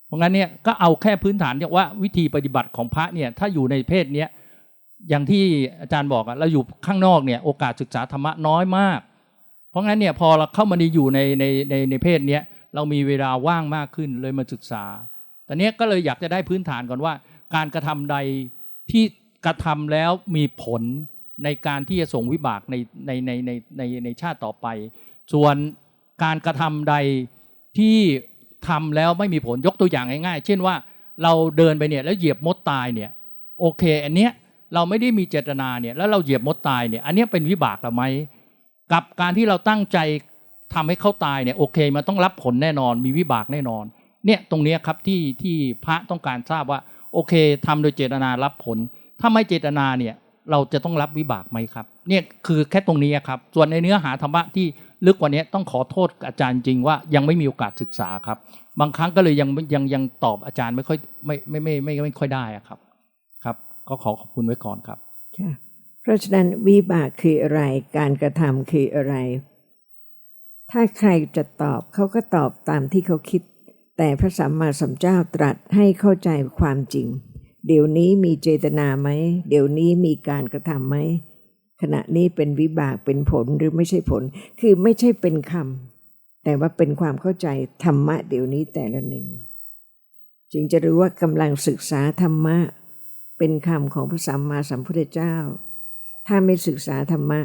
เพราะงั้นเนี่ยก็เอาแค่พื้นฐานเนี่ยว่าวิธีปฏิบัติของพระเนี่ยถ้าอยู่ในเพศเนี้ยอย่างที่อาจารย์บอกเราอยู่ข้างนอกเนี่ยโอกาสศึกษาธรรมะน้อยมากเพราะงั้นเนี่ยพอเราเข้ามาอยู่ในเพศเนี้ยเรามีเวลาว่างมากขึ้นเลยมาศึกษาแต่เนี้ยก็เลยอยากจะได้พื้นฐานก่อนว่าการกระทำใดที่กระทำแล้วมีผลในการที่จะส่งวิบากในชาติต่อไปส่วนการกระทำใดที่ทำแล้วไม่มีผลยกตัวอย่างง่ายๆเช่นว่าเราเดินไปเนี่ยแล้วเหยียบมดตายเนี่ยโอเคอันเนี้ยเราไม่ได้มีเจตนาเนี่ยแล้วเราเหยียบมดตายเนี่ยอันนี้เป็นวิบากหรือไม่กับการที่เราตั้งใจทำให้เขาตายเนี่ยโอเคมันต้องรับผลแน่นอนมีวิบากแน่นอนเนี่ยตรงนี้ครับที่พระต้องการทราบว่าโอเคทำโดยเจตนารับผลถ้าไม่เจตนาเนี่ยเราจะต้องรับวิบากไหมครับเนี่ยคือแค่ตรงนี้ครับส่วนในเนื้อหาธรรมะที่ลึกกว่านี้ต้องขอโทษอาจารย์จริงว่ายังไม่มีโอกาสศึกษาครับบางครั้งก็เลยยังตอบอาจารย์ไม่ค่อยไม่ค่อยได้ครับครับก็ขอขอบคุณไว้ก่อนครับค่ะเพราะฉะนั้นวิบากคืออะไรการกระทำคืออะไรถ้าใครจะตอบเขาก็ตอบตามที่เขาคิดแต่พระสัมมาสัมพุทธเจ้าตรัสให้เข้าใจความจริงเดี๋ยวนี้มีเจตนาไหมเดี๋ยวนี้มีการกระทำไหมขณะนี้เป็นวิบากเป็นผลหรือไม่ใช่ผลคือไม่ใช่เป็นคำแต่ว่าเป็นความเข้าใจธรรมะเดี๋ยวนี้แต่ละหนึ่งจึงจะรู้ว่ากำลังศึกษาธรรมะเป็นคำของพระสัมมาสัมพุทธเจ้าถ้าไม่ศึกษาธรรมะ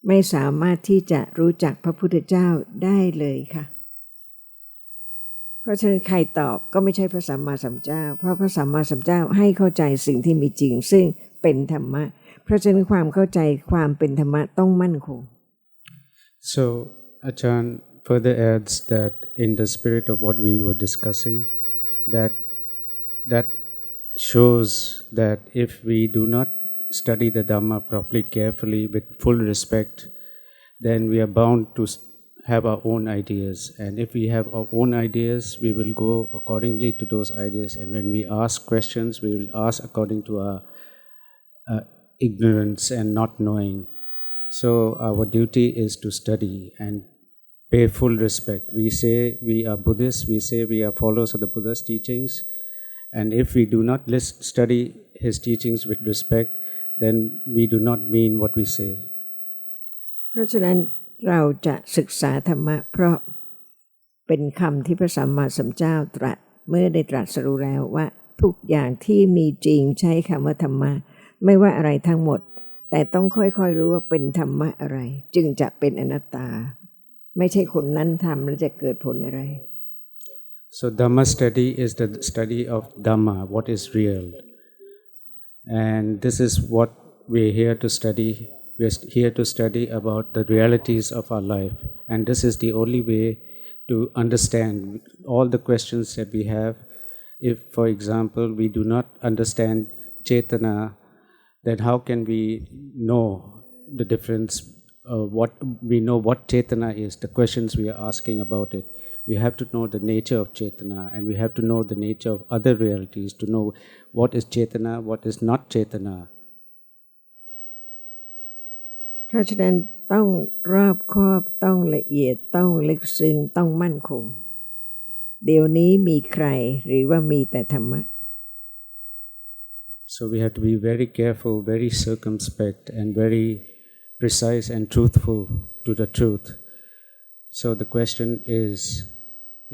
ไม่สามารถที่จะรู้จักพระพุทธเจ้าได้เลยค่ะเพราะฉะนั้นใครตอบก็ไม่ใช่พระสัมมาสัมพุทธเจ้าเพราะพระสัมมาสัมพุทธเจ้าให้เข้าใจสิ่งที่มีจริงซึ่ง เป็นธรรมะเพราะฉะนั้นความเข้าใจความเป็นธรรมะต้องมั่นคง So Ajahn further adds that in the spirit of what we were discussing, that shows that if we do not study the Dhamma properly, carefully, with full respect, then we are bound to have our own ideas. And if we have our own ideas, we will go accordingly to those ideas. And when we ask questions, we will ask according to our ignorance and not knowing. So our duty is to study and pay full respect. We say we are Buddhists, we say we are followers of the Buddha's teachings. And if we do not study his teachings with respect, then we do not mean what we say. เพราะฉะนั้นเราจะศึกษาธรรมะเพราะเป็นคำที่พระสัมมาสัมพุทธเจ้าตรัสเมื่อได้ตรัสรู้แล้วว่าทุกอย่างที่มีจริงใช้คำว่าธรรมะไม่ว่าอะไรทั้งหมดแต่ต้องค่อยๆรู้ว่าเป็นธรรมะอะไรจึงจะเป็นอนัตตาไม่ใช่คนนั้นทำแล้วจะเกิดผลอะไร So Dhamma study is the study of Dhamma, what is real. And this is what we're here to study. We're here to study about the realities of our life. And this is the only way to understand all the questions that we have. If, for example, we do not understand Cetana, then how can we know the difference, what we know what Cetana is, the questions we are asking about it. We have to know the nature of Cetana, and we have to know the nature of other realities to know what is Cetana, what is not Cetana. เพราะฉะนั้นต้องรอบคอบต้องละเอียดต้องลึกซึ้งต้องมั่นคงเดี๋ยวนี้มีใครหรือว่ามีแต่ธรรมะ So we have to be very careful, very circumspect, and very precise and truthful to the truth. So the question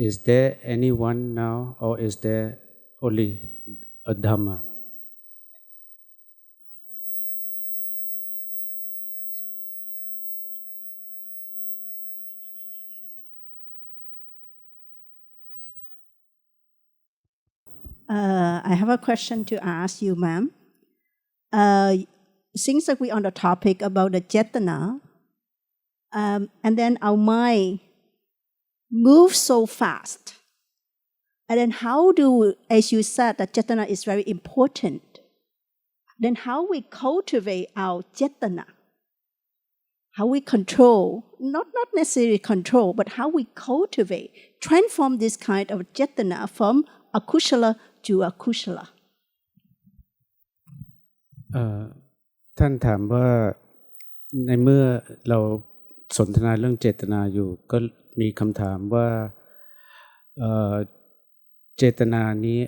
is there anyone now, or is there only a Dhamma? I have a question to ask you, ma'am. Since that we're on the topic about the Cetana, and then our mind moves so fast, and then how do, as you said, that Cetana is very important, then how we cultivate our Cetana, how we control, not necessarily control, but how we cultivate, transform this kind of Cetana from akushala to akushala. ท่านถามว่าในเมื่อเราสนทนาเรื่องเจตนาอยู่ก็มีคำถามว่าเจตนานี้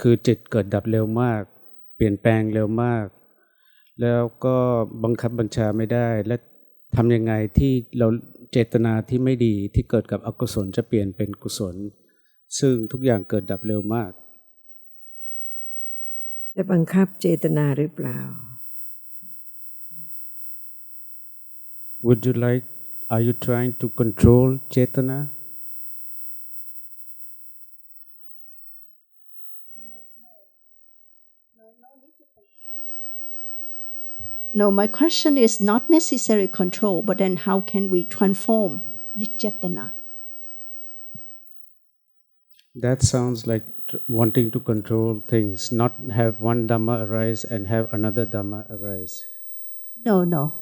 คือจิตเกิดดับเร็วมากเปลี่ยนแปลงเร็วมากแล้วก็บังคับบัญชาไม่ได้และทำยังไงที่เราเจตนาที่ไม่ดีที่เกิดกับอกุศลจะเปลี่ยนเป็นกุศลซึ่งทุกอย่างเกิดดับเร็วมากจะบังคับเจตนาหรือเปล่า Would you like, are you trying to control Cetana? No, my question is not necessarily control, but then how can we transform the Cetana? That sounds like wanting to control things, not have one Dhamma arise and have another Dhamma arise. No.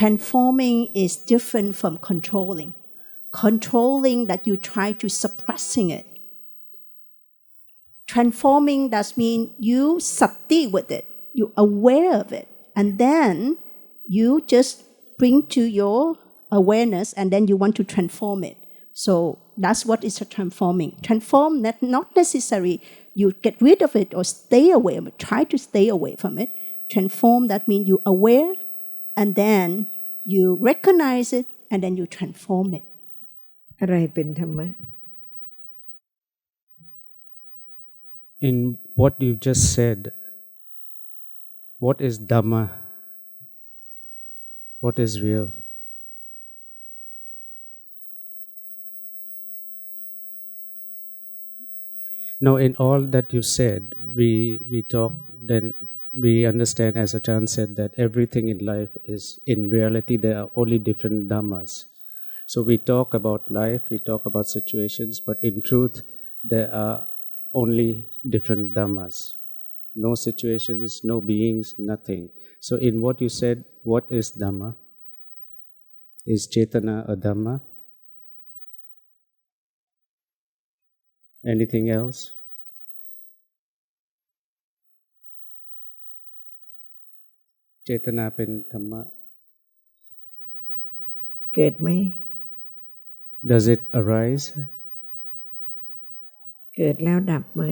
Transforming is different from controlling. Controlling that you try to suppressing it. Transforming does mean you sati with it, you aware of it, and then you just bring to your awareness and then you want to transform it. So that's what is a transforming. Transform, not necessarily you get rid of it or stay away, but try to stay away from it. Transform, that means you aware and then you recognize it and then you transform it. อะไรเป็นธรรมะ In what you just said, what is Dhamma? What is real? No, in all that you said, we talk, then we understand, as Ajahn said, that everything in life is, in reality, there are only different dhammas. So we talk about life, we talk about situations, but in truth, there are only different dhammas. No situations, no beings, nothing. So in what you said, what is Dhamma? Is Cetana a Dhamma? Anything else? Cetana เป็นธรรมะ เกิดไหม Does it arise? เกิดแล้วดับไหม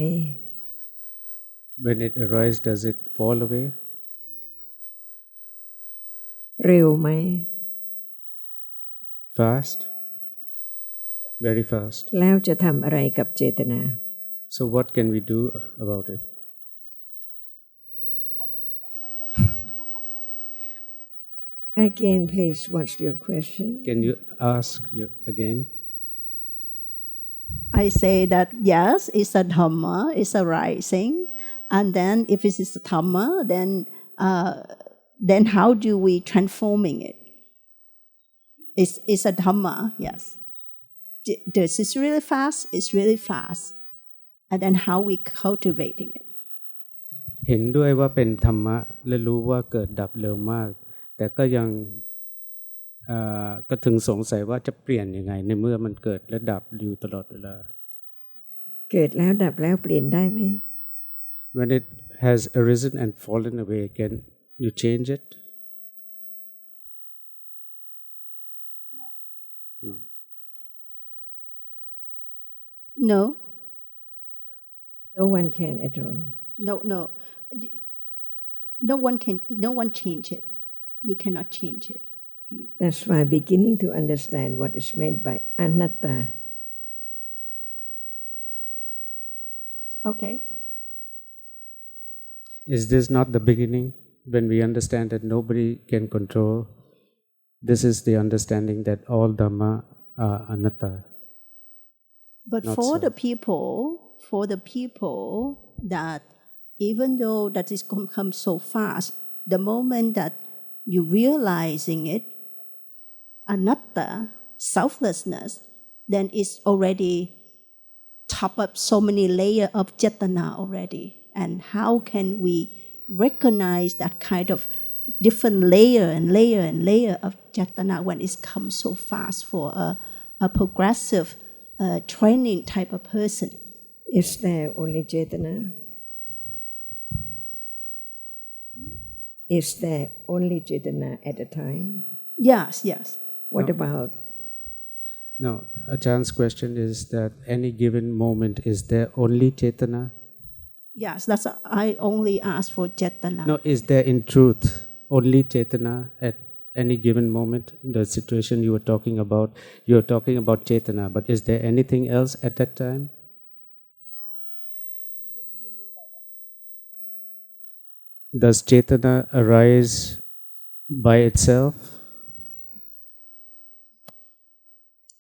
When it arises, does it fall away? เร็วไหม Fast? Very fast. แล้วจะทำอะไรกับเจตนา So what can we do about it? Again, please, what's your question? Can you ask again? I say that yes, it's a Dhamma, it's arising. And then if it is a Dhamma, then how do we transforming it? It's a Dhamma, yes. This is really fast, it's really fast. And then how we cultivating it. เห็นด้วยว่าเป็นธรรมะและรู้ว่าเกิดดับเร็วมากแต่ก็ยังก็ถึงสงสัยว่าจะเปลี่ยนยังไงในเมื่อมันเกิดและดับอยู่ตลอดเวลาเกิดแล้วดับแล้วเปลี่ยนได้ไหม When it has arisen and fallen away, can you change it? No. No, No one can at all. no. No one change it. You cannot change it. That's why beginning to understand what is meant by anatta. Okay. Is this not the beginning when we understand that nobody can control? This is the understanding that all Dhamma are anatta. But Not for so. the people that even though that is come so fast, the moment that you realizing it, anatta, selflessness, then it's already top up so many layers of jatana already. And how can we recognize that kind of different layer of jatana when it comes so fast for a progressive training type of person? Is there only Cetana? Is there only Cetana at a time? Yes. What about? No, Ajah's question is that any given moment, is there only Cetana? Yes, that's I only ask for jatana. No, is there in truth only Cetana at any given moment? The situation you were talking about Cetana, but is there anything else at that time? Does Cetana arise by itself?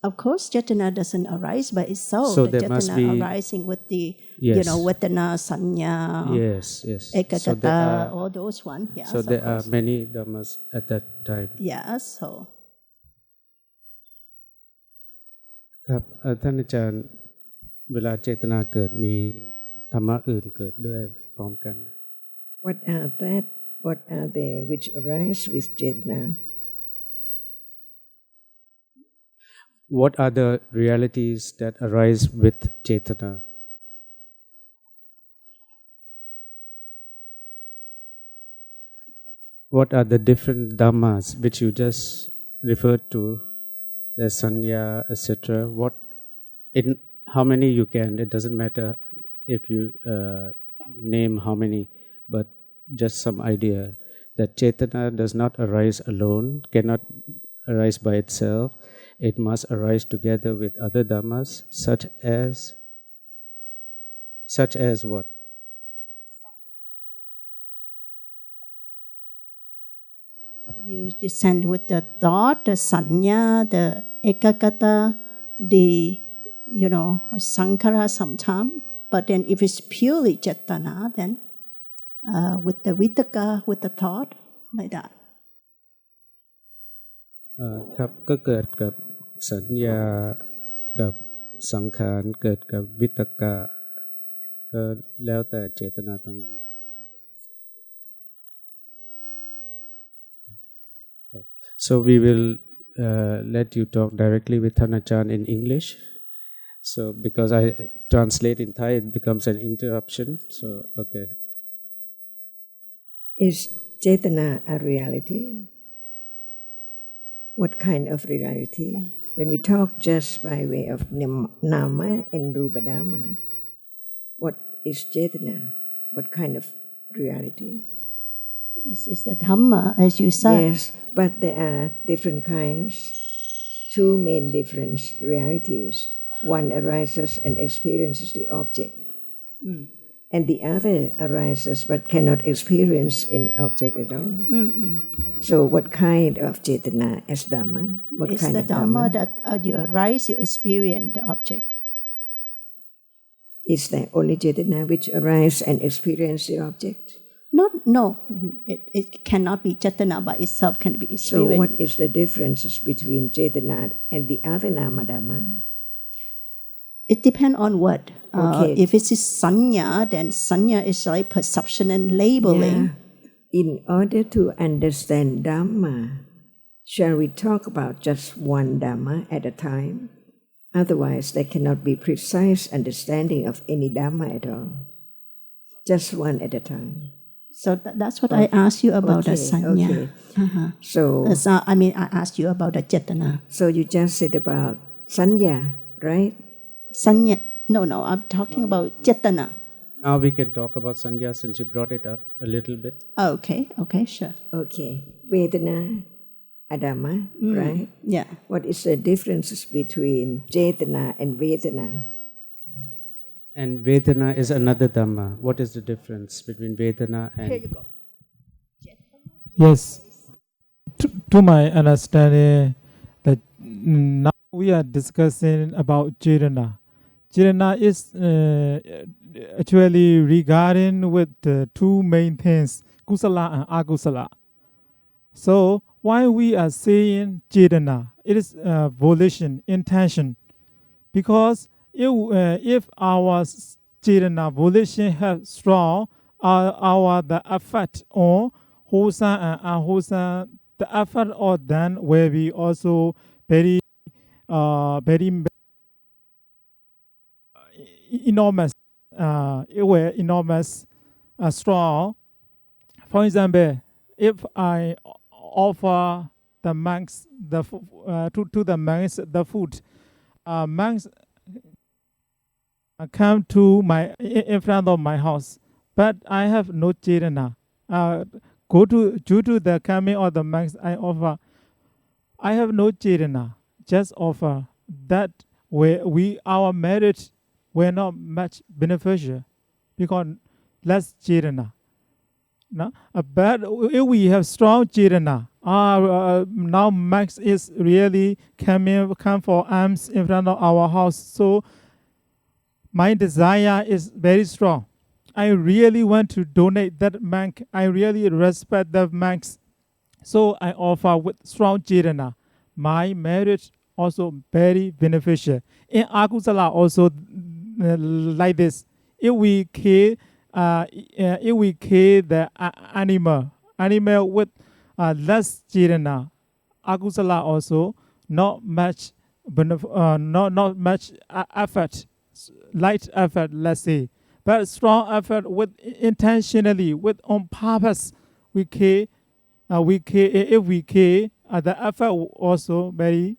Of course, jatana doesn't arise by itself. So the there jatana must be arising with the Yes. vedana, sanya, Yes. ekagata, all those ones. Yes, So there of are course. many dhammas at that time. Yes, so ครับท่านอาจารย์เวลาเจตนาเกิดมีธรรมะอื่นเกิดด้วยพร้อมกัน What are that? What are they which arise with Cetana? What are the realities that arise with Cetana? What are the different dhammas which you just referred to, the sanya, etc.? What in how many you can? It doesn't matter if you name how many, but just some idea that Cetana does not arise alone, cannot arise by itself. It must arise together with other dhammas, such as what? you descend with the thought, the sanya, the ekagata, the sankhara sometimes. But then if it's purely jatana, then with the vitaka, with the thought, like that. ครับก็เกิดกับสัญญากับสังขารเกิดกับวิตกะก็แล้วแต่เจตนาตรงนี้ So we will let you talk directly with Thanachan in English. So because I translate in Thai, it becomes an interruption. So okay. Is Chetana a reality? What kind of reality? When we talk just by way of Nama and Rupa Dhamma, what is Chetana? What kind of reality? This is the Dhamma, as you said. Yes, but there are different kinds, two main different realities. One arises and experiences the object, and the other arises but cannot experience any object at all. So what kind of Chetana is Dhamma? What It's kind the of Dhamma that you arise, you experience the object. Is there only Chetana which arises and experience the object? No, it cannot be Chetana by itself, can be So experienced. what is the differences between Chetana and the other Nama Dhamma? It depends on what. Okay. If it is sanya, then sanya is like perception and labeling. Yeah. In order to understand Dhamma, shall we talk about just one Dhamma at a time? Otherwise, there cannot be precise understanding of any Dhamma at all. Just one at a time. So that's what I asked you about the sanya. Okay. So I asked you about the Chetana. So you just said about sanya, right? Sanya. No, I'm talking about Chetana. Now we can talk about Sanya since you brought it up a little bit. Okay, sure. Okay. Vedana, Adama, right? Yeah. What is the differences between Chetana and Vedana? And Vedana is another Dhamma. What is the difference between Vedana and... Here you go. Yes. To my understanding, that now we are discussing about Chetana. Chetana is actually regarding with the two main things, kusala and akusala. So why we are saying Chetana? It is volition, intention. Because if our Chetana volition has strong, the effect on wholesome and unwholesome, the effort or then will be also very enormous. It will enormous, strong. For example, if I offer the monks to the monks the food, monks come to in front of my house, but I have no Chetana. Due to the coming of the monks, I offer. I have no Chetana. Just offer that our marriage were not much beneficial because less Chetana. No? But if we have strong Chetana, now Max is really come for arms in front of our house. So my desire is very strong. I really want to donate that monk. I really respect that monks. So I offer with strong Chetana. My marriage also very beneficial. In akusala also like this. If we kill the animal with less Chetana, akusala also not much effort, light effort, let's say, but strong effort with intentionally, with on purpose. If we kill, the effort also very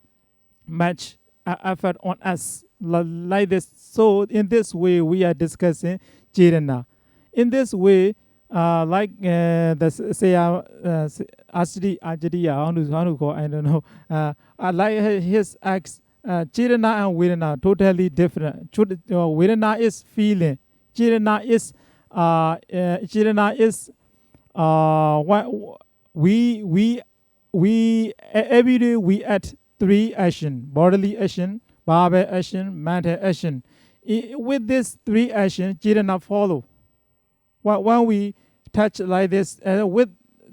much effort on us like this. So in this way, we are discussing Chetana. In this way, like Ajdi, I don't know. Like his acts, Chetana and Vedana totally different. Vedana is feeling. Chetana is what we every day we add 3 action: bodily action, verbal action, mental action. With these 3 actions, Chetana follow. When we touch like this with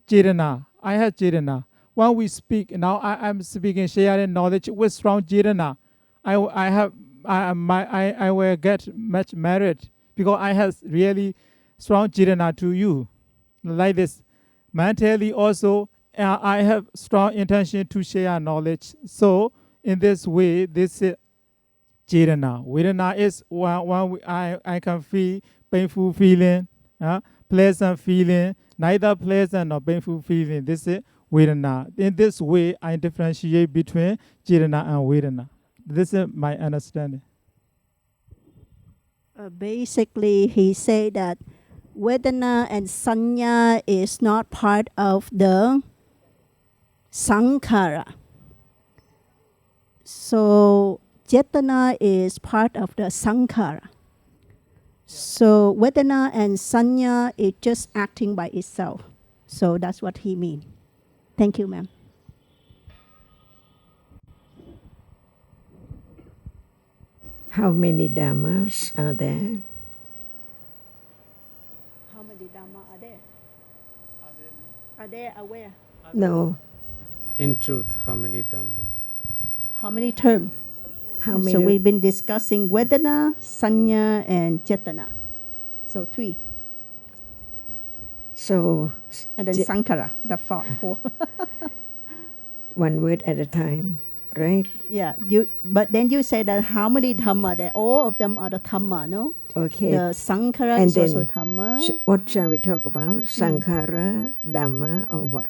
Jirana. I have Jirana. When we speak, now I am speaking, sharing knowledge with strong Jirana. I will get much merit because I have really strong Jirana to you. Like this. Mentally also, I have strong intention to share knowledge. So, in this way, this is Jirana. Vedana is when I can feel painful feeling, pleasant feeling, neither pleasant nor painful feeling. This is Vedana. In this way, I differentiate between Jirana and Vedana. This is my understanding. Basically, he said that Vedana and Sanya is not part of the Sankhara. So, Cetana is part of the Sankhara. So, Vedana and Sanya is just acting by itself. So, that's what he means. Thank you, ma'am. How many dhammas are there? How many Dhamma are there? Are there aware? No. In truth, how many Dhamma? How many terms? How many? So we've been discussing Vedana, Sanya, and Cetana. So 3. So, And then Sankhara, the four. one word at a time, right? Yeah, but then you say that how many Dhamma there? All of them are the Dhamma, no? Okay. The Sankhara And is also then Dhamma. What shall we talk about? Sankhara, Dhamma, or what?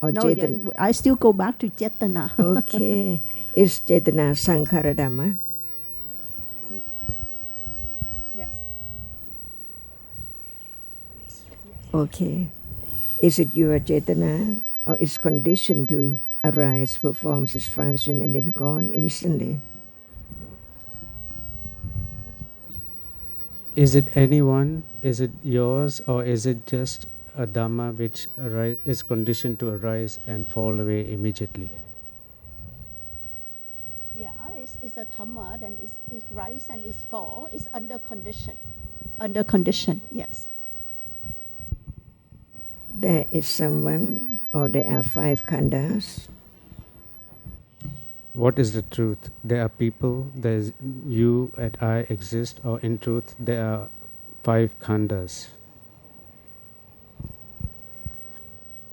Or No, Cetana? I still go back to Cetana. Okay. Is Cetana Sankhara Dhamma? Yes. Okay. Is it your Cetana or is conditioned to arise, performs its function, and then gone instantly? Is it anyone? Is it yours? Or is it just a Dhamma which is conditioned to arise and fall away immediately? Yeah, it's a Dhamma, then it's rise and it's fall. It's under condition. Under condition, yes. There is someone, or there are 5 khandas. What is the truth? There are people, there's you and I exist, or in truth, there are 5 khandas.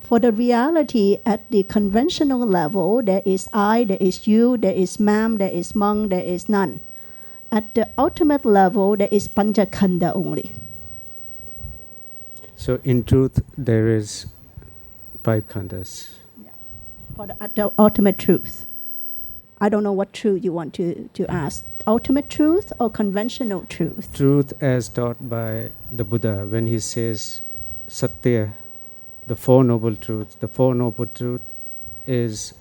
For the reality at the conventional level, there is I, there is you, there is ma'am, there is monk, there is none. At the ultimate level, there is Panchakhanda only. So in truth, there is 5 khandas. At the ultimate truth. I don't know what truth you want to ask. Ultimate truth or conventional truth? Truth as taught by the Buddha when he says Satya, the Four Noble Truths. The Four Noble Truth is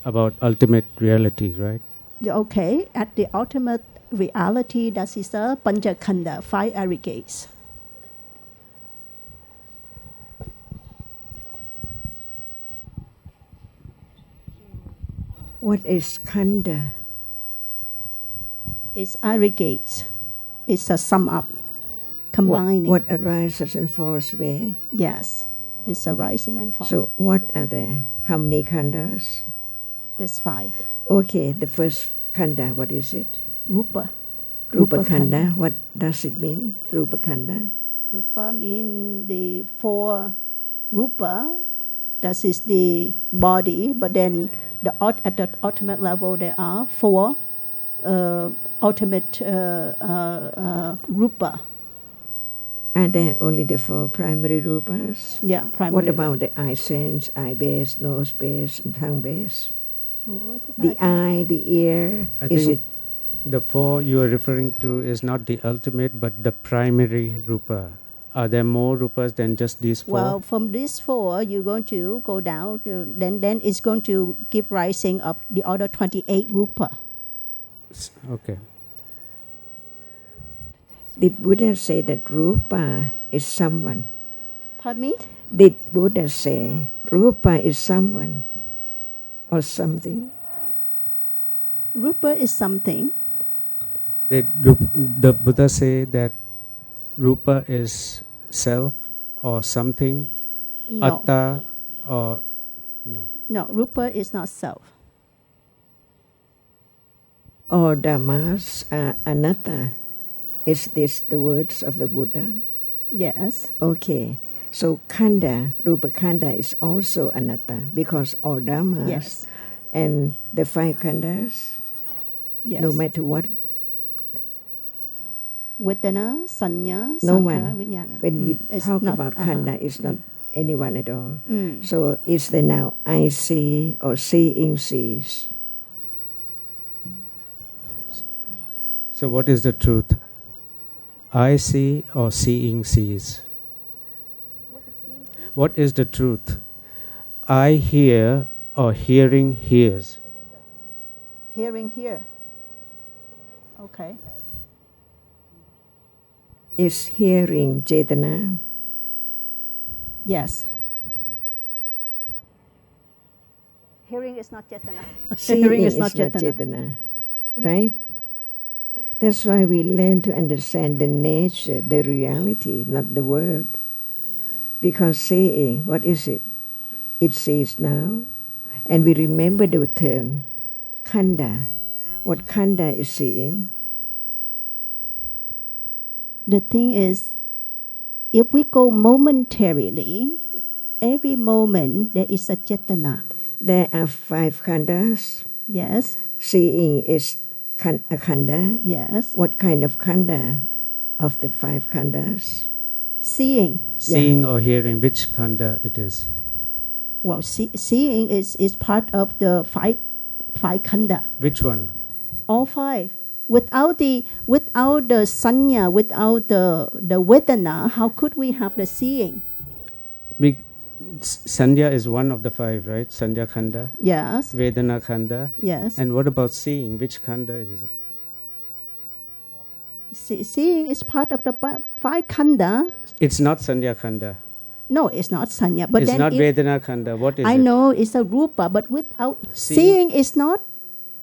about ultimate reality, right? Okay, at the ultimate reality, that is the Panchakhanda, 5 aggregates. What is khanda? It's aggregates. It's a sum up, combining. What arises and falls away? Yes, it's a rising and falling. So what are there? How many khandas? There's 5. Okay, the first khanda, what is it? Rupa. Rupa khanda. What does it mean? Rupa khanda. Rupa means the 4 rupa. That is the body, but then at the ultimate level there are 4 ultimate rupa. Are there only the 4 primary rupas? Yeah, primary. What about the eye sense, eye base, nose base, and tongue base? The eye, the ear, I is think it? the 4 you are referring to is not the ultimate, but the primary rupa. Are there more rupas than just these 4? Well, from these 4, you're going to go down, then it's going to give rising of the other 28 rupa. Okay. Did Buddha say that rupa is someone? Pardon me? Did Buddha say rupa is someone or something? Rupa is something. Did the Buddha say that rupa is self or something, No. atta or no. No, Rupa is not self. All dhammas are anatta. Is this the words of the Buddha? Yes. Okay. So khanda, rupa khanda is also anatta because all dhammas Yes. and the five khandas, Yes. no matter what, Vedana, Sanya, no Sankhara, one. Vijnana. When we It's talk not- about khanda, it's not anyone at all. Mm. So is there now I see or seeing sees? So what is the truth? I see or seeing sees? What is the truth? I hear or hearing hears? Hearing here. Okay. Is hearing cetana? Yes. Hearing is not Cetana. Seeing Hearing is is not not Cetana. cetana, right? That's why we learn to understand the nature, the reality, not the word. Because seeing, what is it? It sees now. And we remember the term, khanda. What khanda is seeing? The thing is, if we go momentarily, every moment there is a Cetana. There are five khandas. Yes. Seeing is a khanda. Yes. What kind of khanda of the five khandas? Seeing. Seeing or hearing, which khanda it is? Well, seeing is part of the five khanda. Which one? All five. Without the sanya, without the vedana, how could we have the seeing? Sandhya is one of the five, right? Sandhya khanda, Yes. Vedana khanda. Yes. And what about seeing? Which khanda is it? Seeing is part of the five khanda. It's not Sandhya khanda. No, it's not sanya. But It's then not it, Vedana khanda. What is I it? know it's a rupa, but without seeing is not.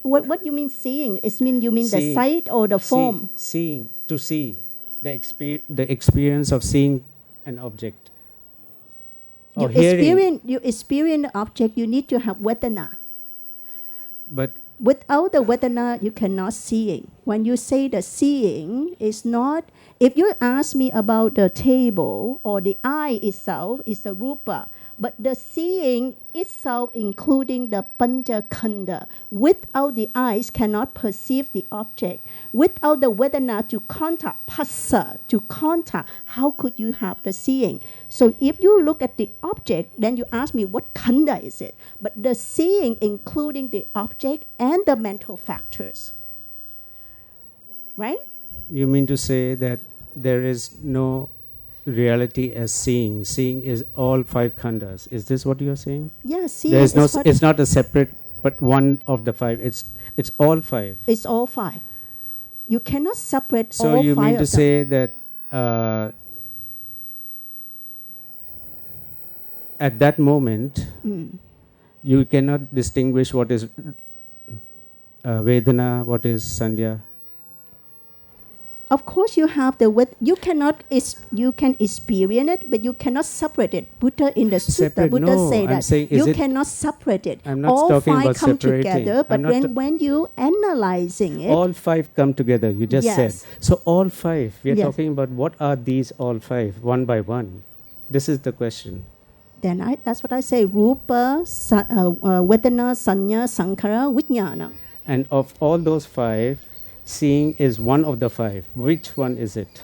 What you mean seeing? You mean the See- sight or the form? Seeing, to see. The experience of seeing an object. Or hearing. You experience the object. You need to have vedana. But Without the vedana, you cannot seeing. When you say the seeing is not, if you ask me about the table or the eye itself, is a rupa. But the seeing itself, including the pancha khanda, without the eyes cannot perceive the object. Without the vedana to contact, phassa, to contact, how could you have the seeing? So if you look at the object, then you ask me what khanda is it? But the seeing, including the object and the mental factors. Right? you mean to say that there is no reality as seeing. Seeing is all five khandas. Is this what you are saying? Yeah, seeing There is no. is what It's not a separate, but one of the five. It's all five. it's all five. You cannot separate So all you five mean to of them. say that at that moment you cannot distinguish what is Vedana, what is Sandhya. Of course, you have the you can experience it, but you cannot separate it. Buddha in the sutta, Separate? Buddha No, say I'm that saying, is you it- cannot separate it. I'm not all talking five about come separating. together, but I'm not when you analyzing it, All five come together, you just said. Yes. So all five, we are Yes. talking about what are these all five, one by one. This is the question. then that's what I say: rupa, vedana, sanya, sankhara, vijnana. And of all those five, seeing is one of the five. Which one is it?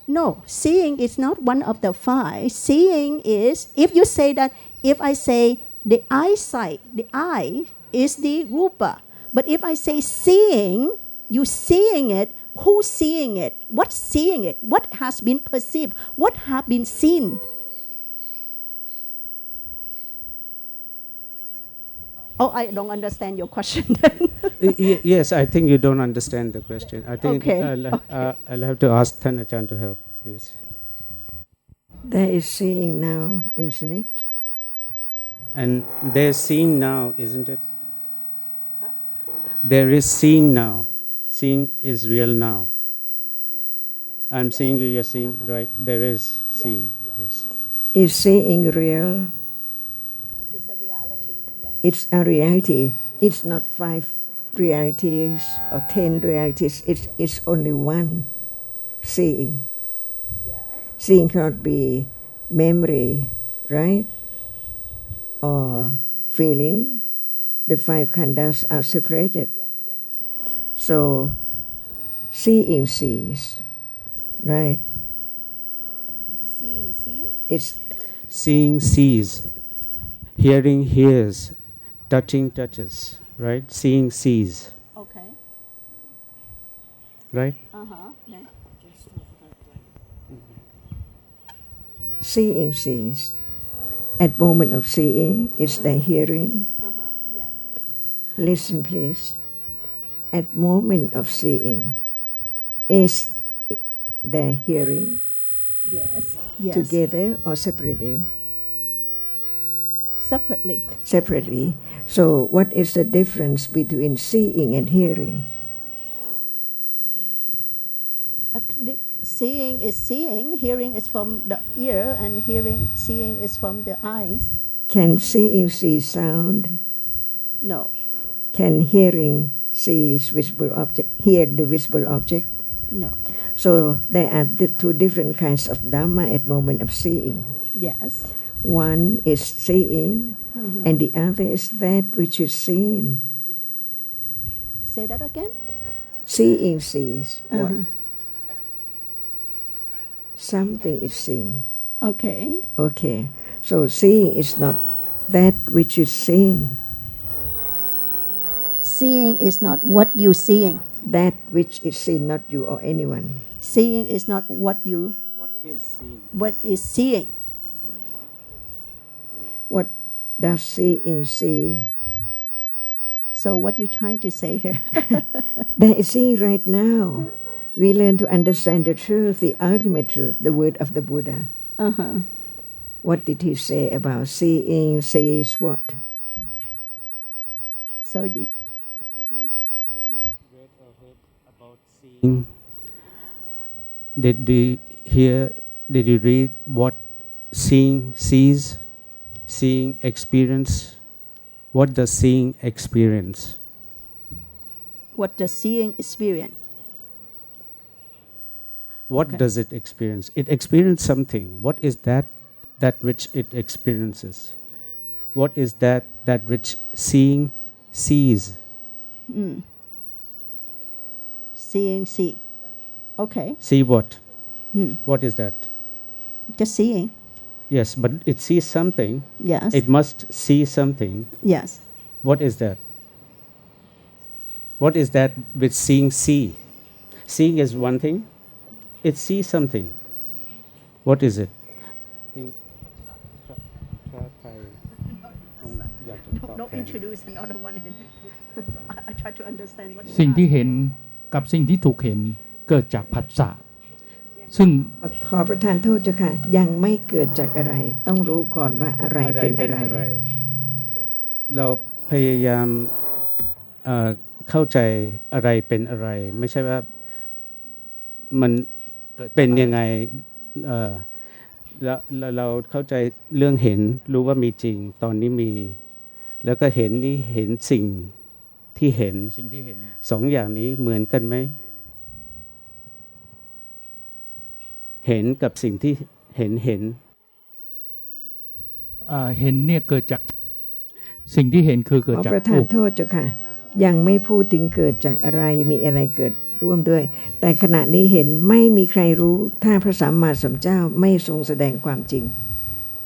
No, seeing is not one of the five. Seeing is, if you say that, if I say the eyesight, the eye is the rupa. But if I say seeing, you seeing it, who's seeing it? What's seeing it? What has been perceived? What have been seen? Oh, I don't understand your question then. Yes, I think you don't understand the question. I think Okay, I'll have to ask Thanachan to help, please. There is seeing now, isn't it? And there's seeing now, isn't it? There is seeing now. Seeing is real now. I'm seeing you, you're seeing, right? There is seeing. Yes. Is seeing real? It's a reality. Yeah. It's a reality. It's not 5 realities or 10 realities. It's only one seeing. Seeing cannot be memory, right? Or feeling. The 5 khandhas are separated. So seeing sees, right? Seeing seen. It's Seeing sees, hearing hears, touching touches, right? Seeing sees, Okay. right? Yeah. seeing sees. At moment of seeing, it's the hearing. Yes. Listen, please. At moment of seeing, is the hearing Yes. Yes. together or separately? Separately. Separately. So, what is the difference between seeing and hearing? Seeing is seeing, hearing is from the ear, and seeing is from the eyes. Can seeing see sound? No. Can hearing see visible object? Hear the visible object? No. So there are the 2 different kinds of Dhamma at moment of seeing. Yes. One is seeing, and the other is that which is seen. Say that again. Seeing sees what? Something is seen. Okay. Okay. So seeing is not that which is seen. Seeing is not what you seeing. That which is seen, not you or anyone. Seeing is not what What is seen? what is seeing. What does seeing see? So what you trying to say here? There is seeing right now. We learn to understand the truth, the ultimate truth, the word of the Buddha. What did he say about seeing sees what? So you, Have you read or heard about seeing? Did you read what seeing sees? Seeing experience? What does seeing experience? what does seeing experience? What Okay. does it experience? It experiences something. What is that which it experiences? What is that which seeing sees? Seeing see. Okay. See what? What is that? Just seeing. Yes, but it sees something. Yes. It must see something. Yes. What is that? What is that which seeing see? Seeing is one thing. It sees something. What is it? Don't introduce another one. I try to understand what. สิ่งที่เห็นกับสิ่งที่ถูกเห็นเกิดจากผัสสะซึ่ง ขอประทานโทษเจ้าค่ะ ยังไม่เกิดจากอะไร ต้องรู้ก่อนว่าอะไรเป็นอะไร เราพยายามเข้าใจอะไรเป็นอะไร ไม่ใช่ว่ามันเป็นยังไงแล้วเราเข้าใจเรื่องเห็นรู้ว่ามีจริงตอนนี้มี แล้วก็เห็นนี่เห็นสิ่งที่เห็น สิ่งที่เห็น สองอย่างนี้เหมือนกันไหมเห็นกับสิ่งที่เห็นเห็นเนี่ยเกิดจากสิ่งที่เห็นคือเกิด ขอ จาก ประทานโทษเจ้าค่ะ ยังไม่พูดถึงเกิดจากอะไรมีอะไรเกิดร่วมด้วย แต่ขณะนี้เห็นไม่มีใครรู้ถ้าพระสัมมาสัมพุทธเจ้าไม่ทรงแสดงความจริง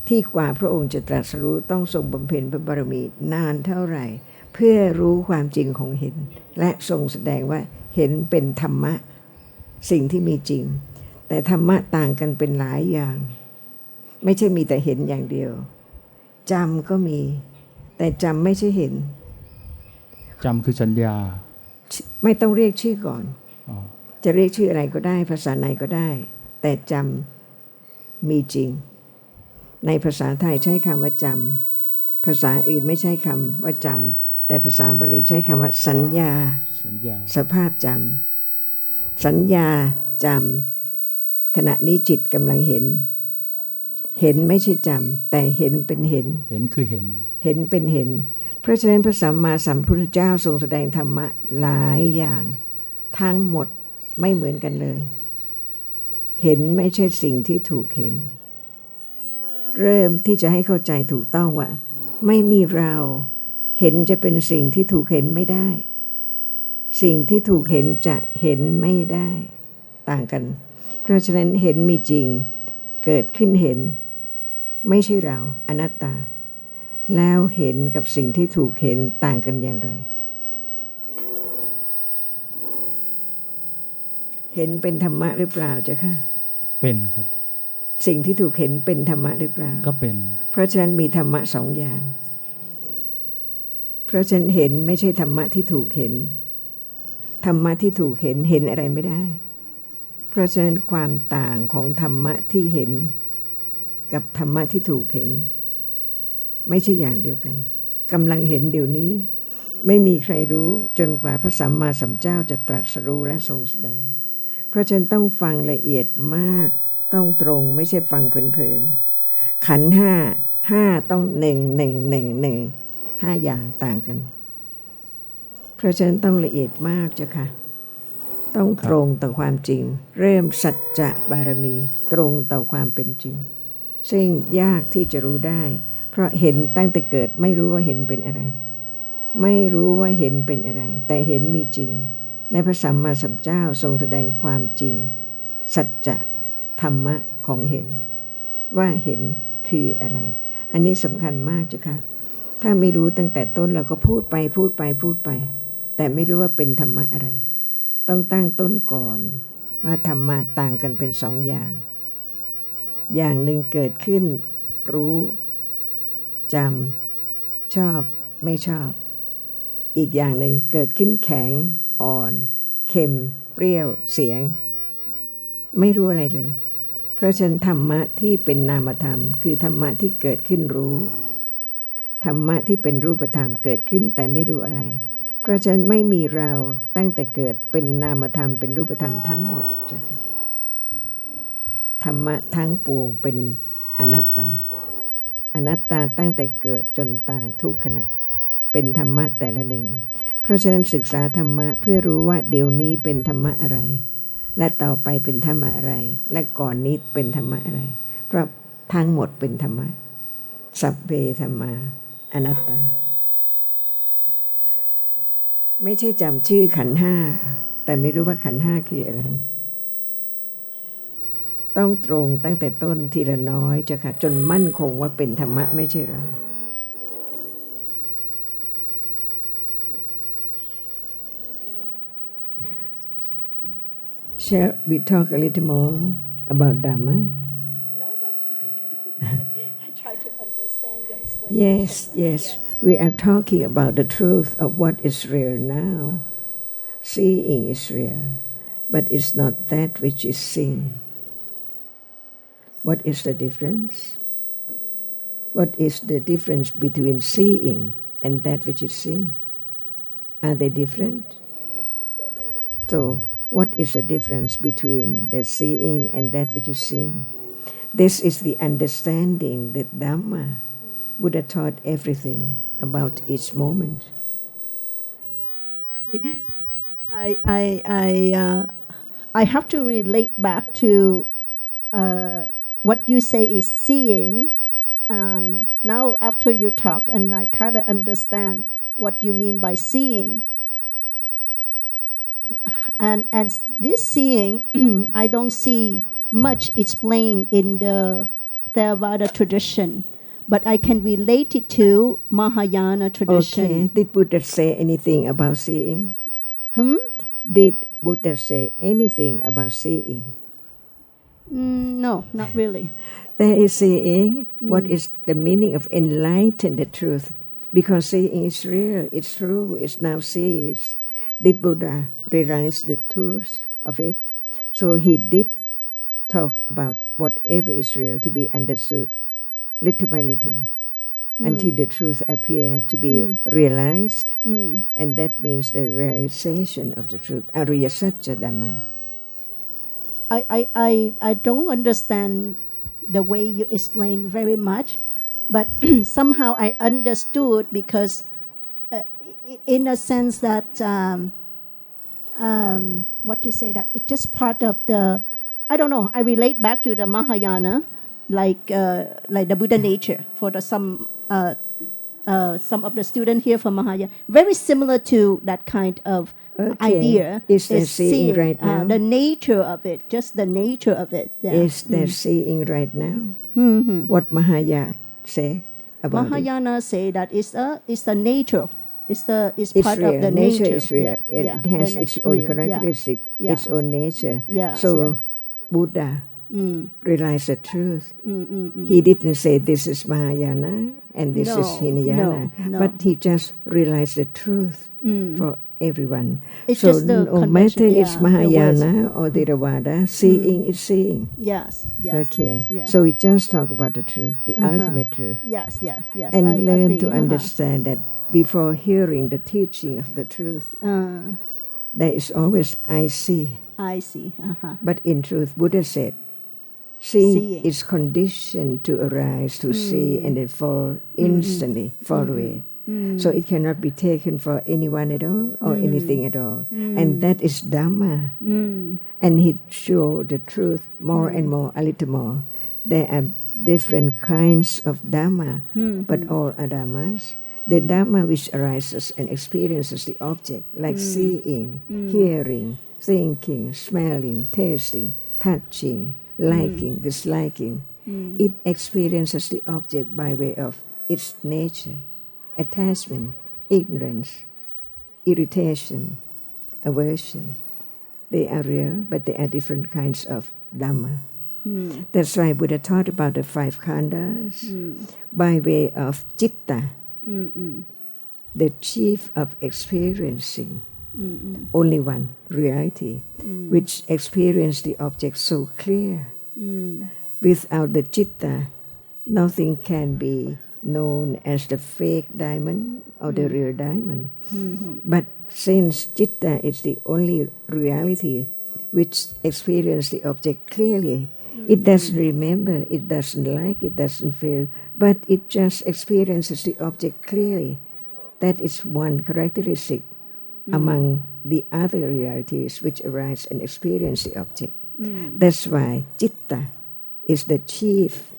ที่กว่าพระองค์จะตรัสรู้ต้องทรงบำเพ็ญพระบารมีนานเท่าไหร่ เพื่อรู้ความจริงของเห็น และทรงแสดงว่าเห็นเป็นธรรมะสิ่งที่มีจริง แต่ธรรมะต่างกันเป็นหลายอย่าง ไม่ใช่มีแต่เห็นอย่างเดียวจำก็มีแต่จำไม่ใช่เห็น จำคือสัญญา ไม่ต้องเรียกชื่อก่อน อ๋อ จะเรียกชื่ออะไรก็ได้ภาษาไหนก็ได้ แต่จำมีจริง ในภาษาไทยใช้คำว่าจำภาษาอื่นไม่ใช้คำว่าจำแต่ภาษาบาลีใช้คำว่าสัญญา สัญญา สภาพจำสัญญาจำขณะนี้จิตกำลังเห็น เห็นไม่ใช่จำแต่เห็นเป็นเห็น เห็นคือเห็น เห็นเป็นเห็นเพราะฉะนั้นพระสัมมาสัมพุทธเจ้าทรงแสดงธรรมะหลายอย่างทั้งหมดไม่เหมือนกันเลยเห็นไม่ใช่สิ่งที่ถูกเห็นเริ่มที่จะให้เข้าใจถูกต้องว่าไม่มีเราเห็นจะเป็นสิ่งที่ถูกเห็นไม่ได้สิ่งที่ถูกเห็นจะเห็นไม่ได้ต่างกันเพราะฉะนั้นเห็นมีจริงเกิดขึ้นเห็นไม่ใช่เราอนัตตาแล้วเห็นกับสิ่งที่ถูกเห็นต่างกันอย่างไรเห็นเป็นธรรมะหรือเปล่าเจ้าค่ะเป็นครับสิ่งที่ถูกเห็นเป็นธรรมะหรือเปล่าก็เป็นเพราะฉะนั้นมีธรรมะสองอย่างเพราะฉะนั้นเห็นไม่ใช่ธรรมะที่ถูกเห็นธรรมะที่ถูกเห็นเห็นอะไรไม่ได้เพราะฉะนั้นความต่างของธรรมะที่เห็นกับธรรมะที่ถูกเห็นไม่ใช่อย่างเดียวกันกำลังเห็นเดี๋ยวนี้ไม่มีใครรู้จนกว่าพระสัมมาสัมพุทธเจ้าจะตรัสรู้และทรงแสดงเพราะฉะนั้นต้องฟังละเอียดมากต้องตรงไม่ใช่ฟังเพลินๆขันธ์ห้าต้องหนึ่งห้าอย่างต่างกันเพราะฉะนั้นต้องละเอียดมากเจ้าค่ะต้องตรงต่อความจริงเริ่มสัจจะบารมีตรงต่อความเป็นจริงซึ่งยากที่จะรู้ได้เพราะเห็นตั้งแต่เกิดไม่รู้ว่าเห็นเป็นอะไรไม่รู้ว่าเห็นเป็นอะไรแต่เห็นมีจริงในพระสัมมาสัมพุทธเจ้าทรงแสดงความจริงสัจจะธรรมะของเห็นว่าเห็นคืออะไรอันนี้สำคัญมากเจ้าค่ะถ้าไม่รู้ตั้งแต่ต้นเราก็พูดไปแต่ไม่รู้ว่าเป็นธรรมะอะไรต้องตั้งต้นก่อนว่าธรรมะต่างกันเป็นสองอย่างอย่างหนึ่งเกิดขึ้นรู้จำชอบไม่ชอบอีกอย่างหนึ่งเกิดขึ้นแข็งอ่อนเค็มเปรี้ยวเสียงไม่รู้อะไรเลยเพราะฉะนั้นธรรมะที่เป็นนามธรรมคือธรรมะที่เกิดขึ้นรู้ธรรมะที่เป็นรูปธรรมเกิดขึ้นแต่ไม่รู้อะไรเพราะฉะนั้นไม่มีเราตั้งแต่เกิดเป็นนามธรรมเป็นรูปธรรมทั้งหมดจ้ะธรรมะทั้งปวงเป็นอนัตตาอนัตตาตั้งแต่เกิดจนตายทุกขณะเป็นธรรมะแต่ละหนึ่งเพราะฉะนั้นศึกษาธรรมะเพื่อรู้ว่าเดี๋ยวนี้เป็นธรรมะอะไรและต่อไปเป็นธรรมะอะไรและก่อนนี้เป็นธรรมะอะไรเพราะทั้งหมดเป็นธรรมะสัพเพธัมมาอนัตตาไม่ใช่จำชื่อขันธ์ห้าแต่ไม่รู้ว่าขันธ์ห้าคืออะไรต้องตรงตั้งแต่ต้นทีละน้อยจ้ะค่ะจนมั่นคงว่าเป็นธรรมะไม่ใช่เราShall we talk a little more about Dhamma? No, that's fine. I try to understand your explanation. Yes. We are talking about the truth of what is real now. Seeing is real, but it's not that which is seen. What is the difference? What is the difference between seeing and that which is seen? Are they different? So, what is the difference between the seeing and that which is seen? This is the understanding that Dhamma, Buddha taught everything about each moment. I have to relate back to what you say is seeing, and now after you talk, and I kind of understand what you mean by seeing. And this seeing, I don't see much explained in the Theravada tradition, but I can relate it to Mahayana tradition. Okay. Did Buddha say anything about seeing? Did Buddha say anything about seeing? No, not really. There is seeing. What is the meaning of enlighten the truth? Because seeing is real, it's true, it's now sees. Did Buddha realize the truth of it? So he did talk about whatever is real to be understood, little by little, until the truth appeared to be realized, and that means the realization of the truth. Ariya Satya Dhamma. I don't understand the way you explain very much, but somehow I understood because in a sense that what to say that it's just part of the I don't know I relate back to the Mahayana like the Buddha nature for some of the students here from Mahayana very similar to that kind of idea is there seeing right now the nature of it just the nature of it is there seeing right now what Mahayana say about Mahayana say that it's a nature it's part real. of the nature nature is real it has its own characteristic its own nature so Buddha realized the truth he didn't say this is Mahayana and this is Hinayana but he just realized the truth for everyone It's so just the no matter it's the Mahayana or Theravada seeing is seeing yes okay yes. so we just talk about the truth the ultimate truth yes and I learn agree. to understand that before hearing the teaching of the truth there is always I see I see but in truth Buddha said seeing Seeing. is conditioned to arise to see and then fall instantly fall away so it cannot be taken for anyone at all or anything at all and that is Dhamma and he showed the truth more and more a little more there are different kinds of Dhamma but all are Dhammas the Dhamma which arises and experiences the object like seeing hearing thinking smelling tasting touching liking disliking it experiences the object by way of its nature attachment ignorance irritation aversion they are real but they are different kinds of Dhamma that's why Buddha taught about the five khandhas by way of citta the chief of experiencing only one reality which experience the object so clear without the citta nothing can be known as the fake diamond or the real diamond but since citta is the only reality which experience the object clearly it doesn't remember it doesn't like it doesn't feel but it just experiences the object clearly that is one characteristic among the other realities which arise and experience the object that's why citta is the chief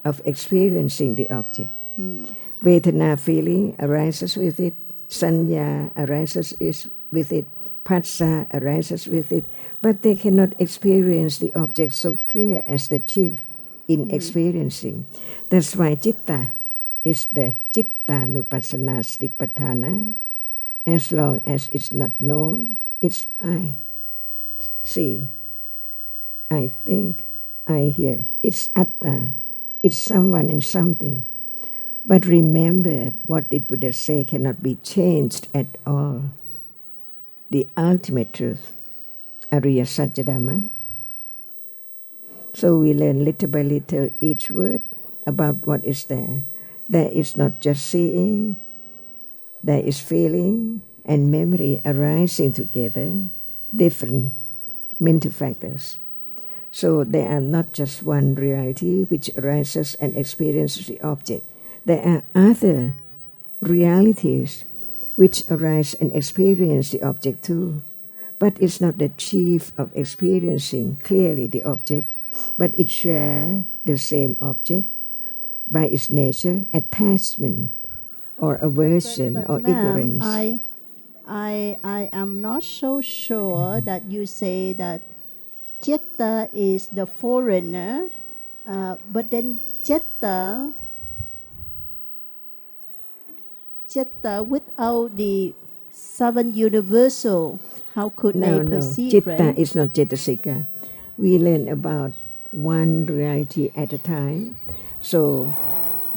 of experiencing the object Vedana feeling arises with it Sanya arises with it Phassa arises with it but they cannot experience the object so clear as the chief in experiencing that's why citta is the cittanupassana satipatthana as long as it's not known it's I see I think I hear it's atta it's someone and something but remember what did Buddha say cannot be changed at all the ultimate truth Ariya Satya Dhamma so we learn little by little each word about what is there there is not just seeing there is feeling and memory arising together different mental factors so there are not just one reality which arises and experiences the object there are other realities which arise and experience the object too but it's not the chief of experiencing clearly the object but it shares the same object by its nature attachment or aversion or ignorance I am not so sure that you say that citta is the foreigner but then citta without the seven universal how could they perceive citta right? is not cetasika we learn about one reality at a time so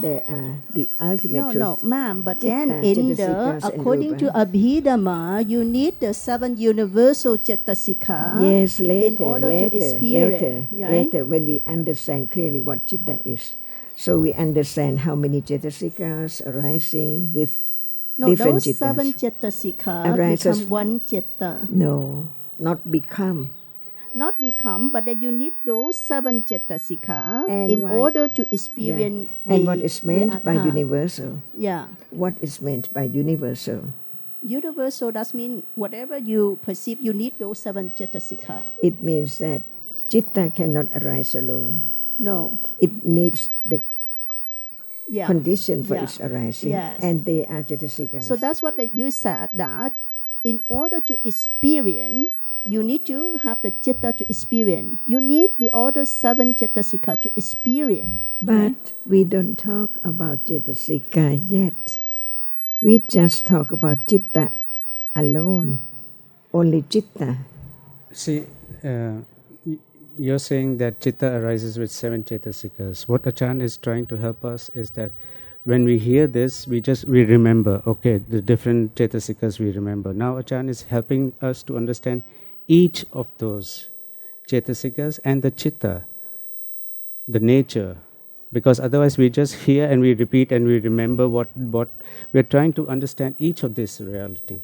there are the ultimate truth No, ma'am, but then Citta, in cetasikas, and according to rupa. Abhidhamma, you need the seven universal cetasika yes later in order to experience, right? later when we understand clearly what citta is so we understand how many cetasikas arising with No, different those seven cittas cetasika arises become one citta. no not become not become, but then you need those 7 cetasika And in why- order to experience. And what is meant by uh-huh. universal? Yeah. What is meant by universal? Universal does mean whatever you perceive, you need those 7 cetasika. It means that citta cannot arise alone. No. It needs the Yeah. condition for Yeah. its arising, Yes. and they are cetasikas. So that's what you said, that in order to experience, you need to have the citta to experience. You need the other 7 cetasika to experience. But we don't talk about cetasika yet. We just talk about citta alone, only citta. See, you're saying that chitta arises with 7 chetasikas. What Achan is trying to help us is that when we hear this, we remember, okay, the different chetasikas we remember. Now Achan is helping us to understand each of those chetasikas and the chitta, the nature. Because otherwise we just hear and we repeat and we remember what we're trying to understand each of this reality.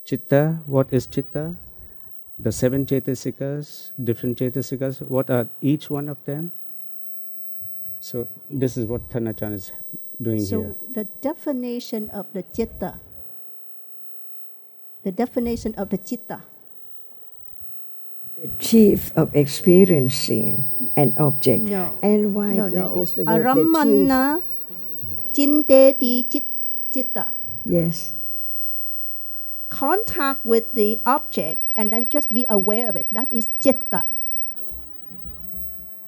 Chitta, what is chitta? The 7 chetasikas, different chetasikas, what are each one of them? So this is what Thanachan is doing So here. the definition of the citta, the definition of the citta, The chief of experiencing an object. No. And why no, there no. is the word the chief? Arammana chinteti citta. Yes. Contact with the object and then just be aware of it. That is citta.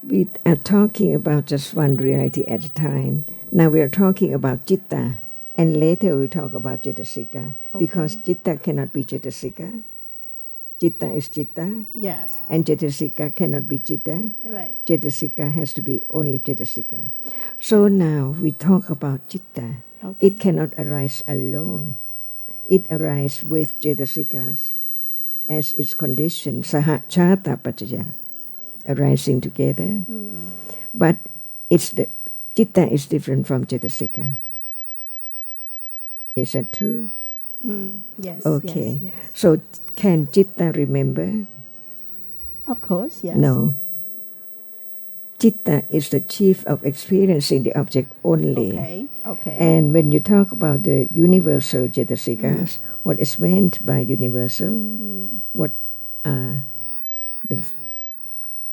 We are talking about just one reality at a time. Now we are talking about citta, and later we talk about cetasika, because citta cannot be cetasika. Citta is citta, Yes. and cetasika cannot be citta. Right. Cetasika has to be only cetasika. So now we talk about citta. Okay. It cannot arise alone. It arises with cetasikas as its condition, sahachata pacaya, arising together. But it's the citta is different from cetasika. Is that true? Yes. Okay. Yes, yes. So can citta remember? Of course. Yes. No. Citta is the chief of experiencing the object only. Okay. Okay. And when you talk about the universal cetasikas, what is meant by universal? What are the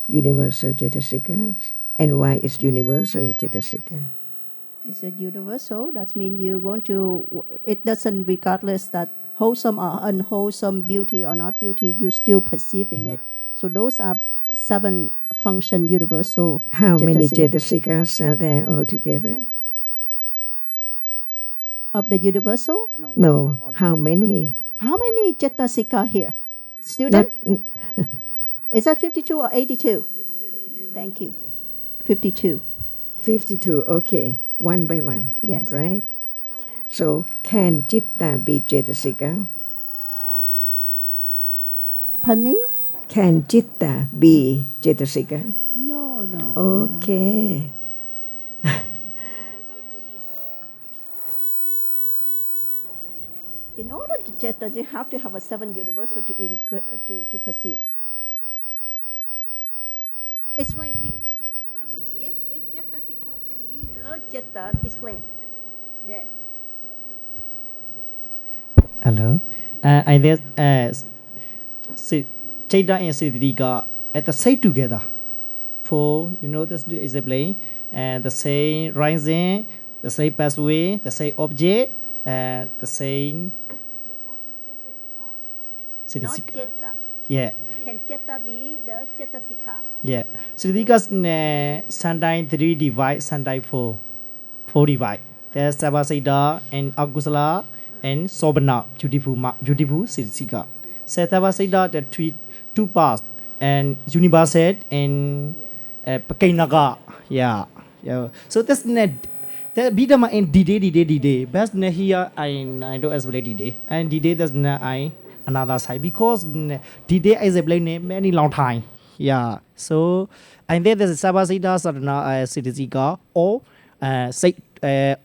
universal cetasikas? And why is universal cetasika? It's a universal. That means you want to. It doesn't regardless that wholesome or unwholesome, beauty or not beauty. You're still perceiving it. So those are 7 function universal. How many cetasika. cetasikas are there altogether? Of the universal? No. How many? How many cetasika here? Student? Not, Is that 52 or 82? Thank you. 52. 52. Okay. One by one. Yes. Right? So can citta be cetasika? Pardon me? Can citta be cetasika? No, no. Okay. In order to jeta, you have to have a 7 universal to perceive. Explain, please. If jeta sequence can be the jeta, explain. There. Hello. I guess Chaita and Siddhika at the same together. For this is a play and the same rising, the same pathway, the same object, the same. Not jeta. Yeah. Can jeta be the jeta sikha? Yeah. Siddhika's Sandai 3 divide, Sandai 4 divide. There's Sabasida and Agusala and Sobana, beautiful Siddhika. Satabasida, the 2 parts, and Unibaset and Pakainaga. Yeah. So that's net. That Bidama and D-Day. Best here I don't explain D-Day. And D-Day that's I another side because D-Day is a play name many long time. Yeah. So and then there's Sabasida Sadana Siddhika or say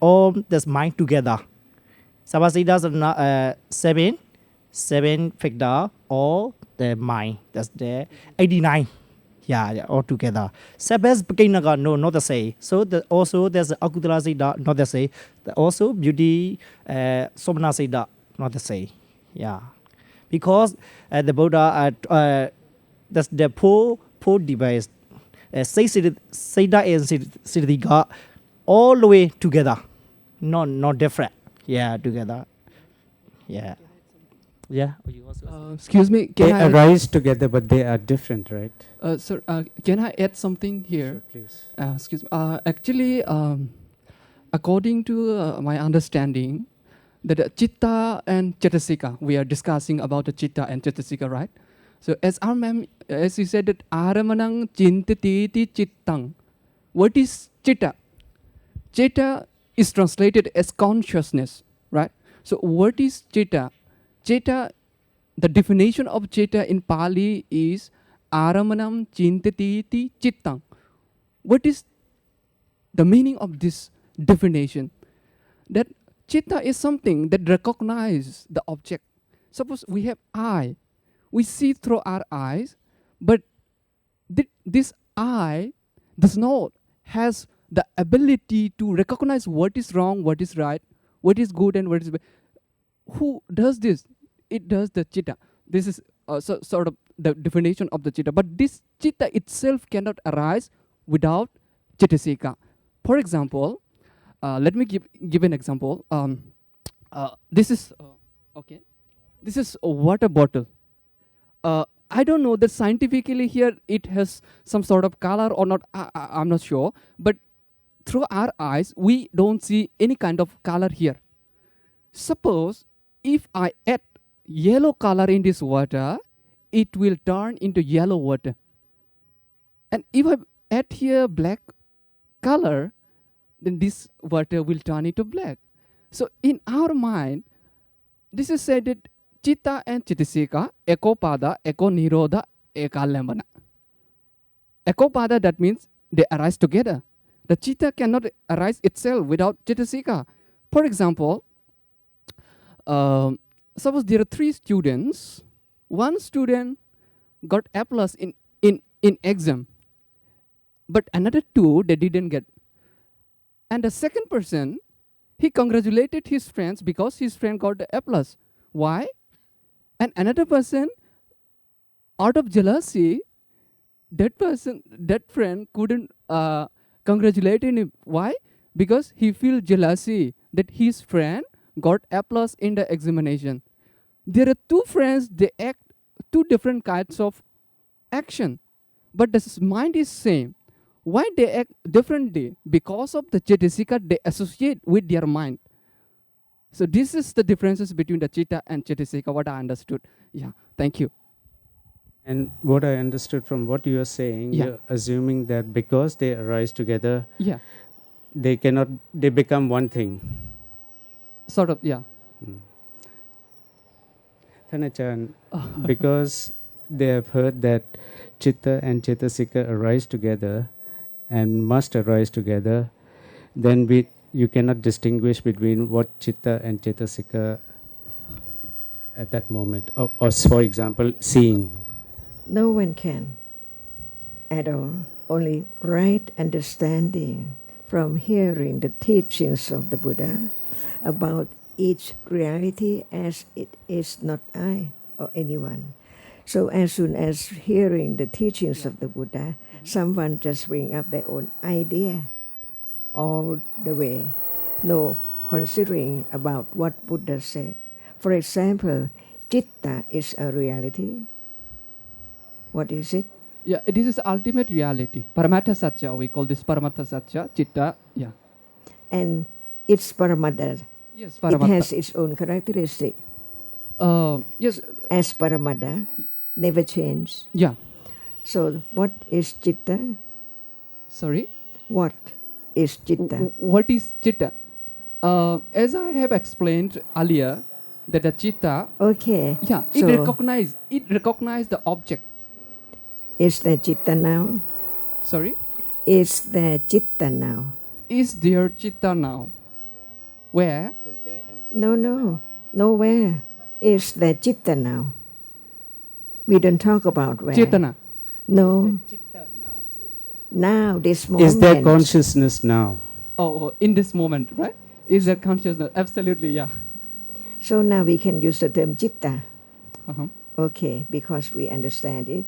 all this mind together. Sabasida Sadana 7 factor or the mind. That's the 89. Yeah, all together. Sabbath beginning no, not the same. So also there's Akudala Siddha, not the same. Also beauty, Somna Siddha, not the same. Yeah, because the Buddha, that's the poor device. Siddha and Siddhika all the way together, not different. Yeah, together. Yeah. Yeah. Excuse me, They can I arise together, but they are different, right? sir, can I add something here? Please. Excuse me. Actually, according to my understanding, that chitta and cetasika, we are discussing about the chitta and cetasika, right? So as our ma'am, as you said that aramanang chintati chittang. What is chitta? Chitta is translated as consciousness, right? So what is chitta? Chitta, the definition of chitta in Pali is aramanam chintati chittang. What is the meaning of this definition? That chitta is something that recognizes the object. Suppose we have eye. We see through our eyes, but this eye does not has the ability to recognize what is wrong, what is right, what is good and what is bad. Who does this? It does the chitta. This is sort of the definition of the chitta. But this chitta itself cannot arise without cettasika. For example, let me give an example. This is okay. This is a water bottle. I don't know that scientifically here it has some sort of color or not. I'm not sure. But through our eyes, we don't see any kind of color here. Suppose if I add yellow color in this water, it will turn into yellow water. And if I add here black color, then this water will turn into black. So in our mind, this is said that chitta and cettasika, ekopada, ekonirodha, ekalambana. Ekopada, that means they arise together. The chitta cannot arise itself without cettasika. For example, suppose there are 3 students. One student got A+ in exam, but another 2 they didn't get. And the second person, he congratulated his friends because his friend got the A+. Why? And another person, out of jealousy, that friend couldn't congratulate him. Why? Because he feels jealousy that his friend got A+ in the examination. There are 2 friends, they act 2 different kinds of action, but the mind is same. Why they act differently? Because of the cettasika they associate with their mind. So this is the differences between the chitta and cettasika, what I understood. Yeah, thank you. And what I understood from what you are saying, Yeah. you're assuming that because they arise together, Yeah, they become one thing. sort of, yeah. Thanachan, because they have heard that chitta and cettasika arise together and must arise together, then you cannot distinguish between what chitta and cettasika at that moment. Or for example, seeing. No one can at all. Only right understanding from hearing the teachings of the Buddha about each reality as it is not I or anyone. So as soon as hearing the teachings of the Buddha, someone just bring up their own idea all the way, no considering about what Buddha said. For example, chitta is a reality. What is it? Yeah, this is ultimate reality. Paramattha Satya, we call this Paramattha Satya, chitta, yeah. And it's Paramattha. Yes, It Paramattha. has its own characteristic. Yes, As Paramattha, never change. yeah. So what is chitta? Sorry? What is chitta? What is chitta? As I have explained earlier, that the chitta, Okay. yeah, So it recognize the object. is there chitta now? Sorry? Is there chitta now? Is there chitta now? Where? No. Nowhere. Is there chitta now? We don't talk about where. Chetana. No. Now, this moment. Is there consciousness now? Oh, in this moment, right? Is there consciousness? Absolutely, yeah. So now we can use the term citta. Uh-huh. Okay, because we understand it.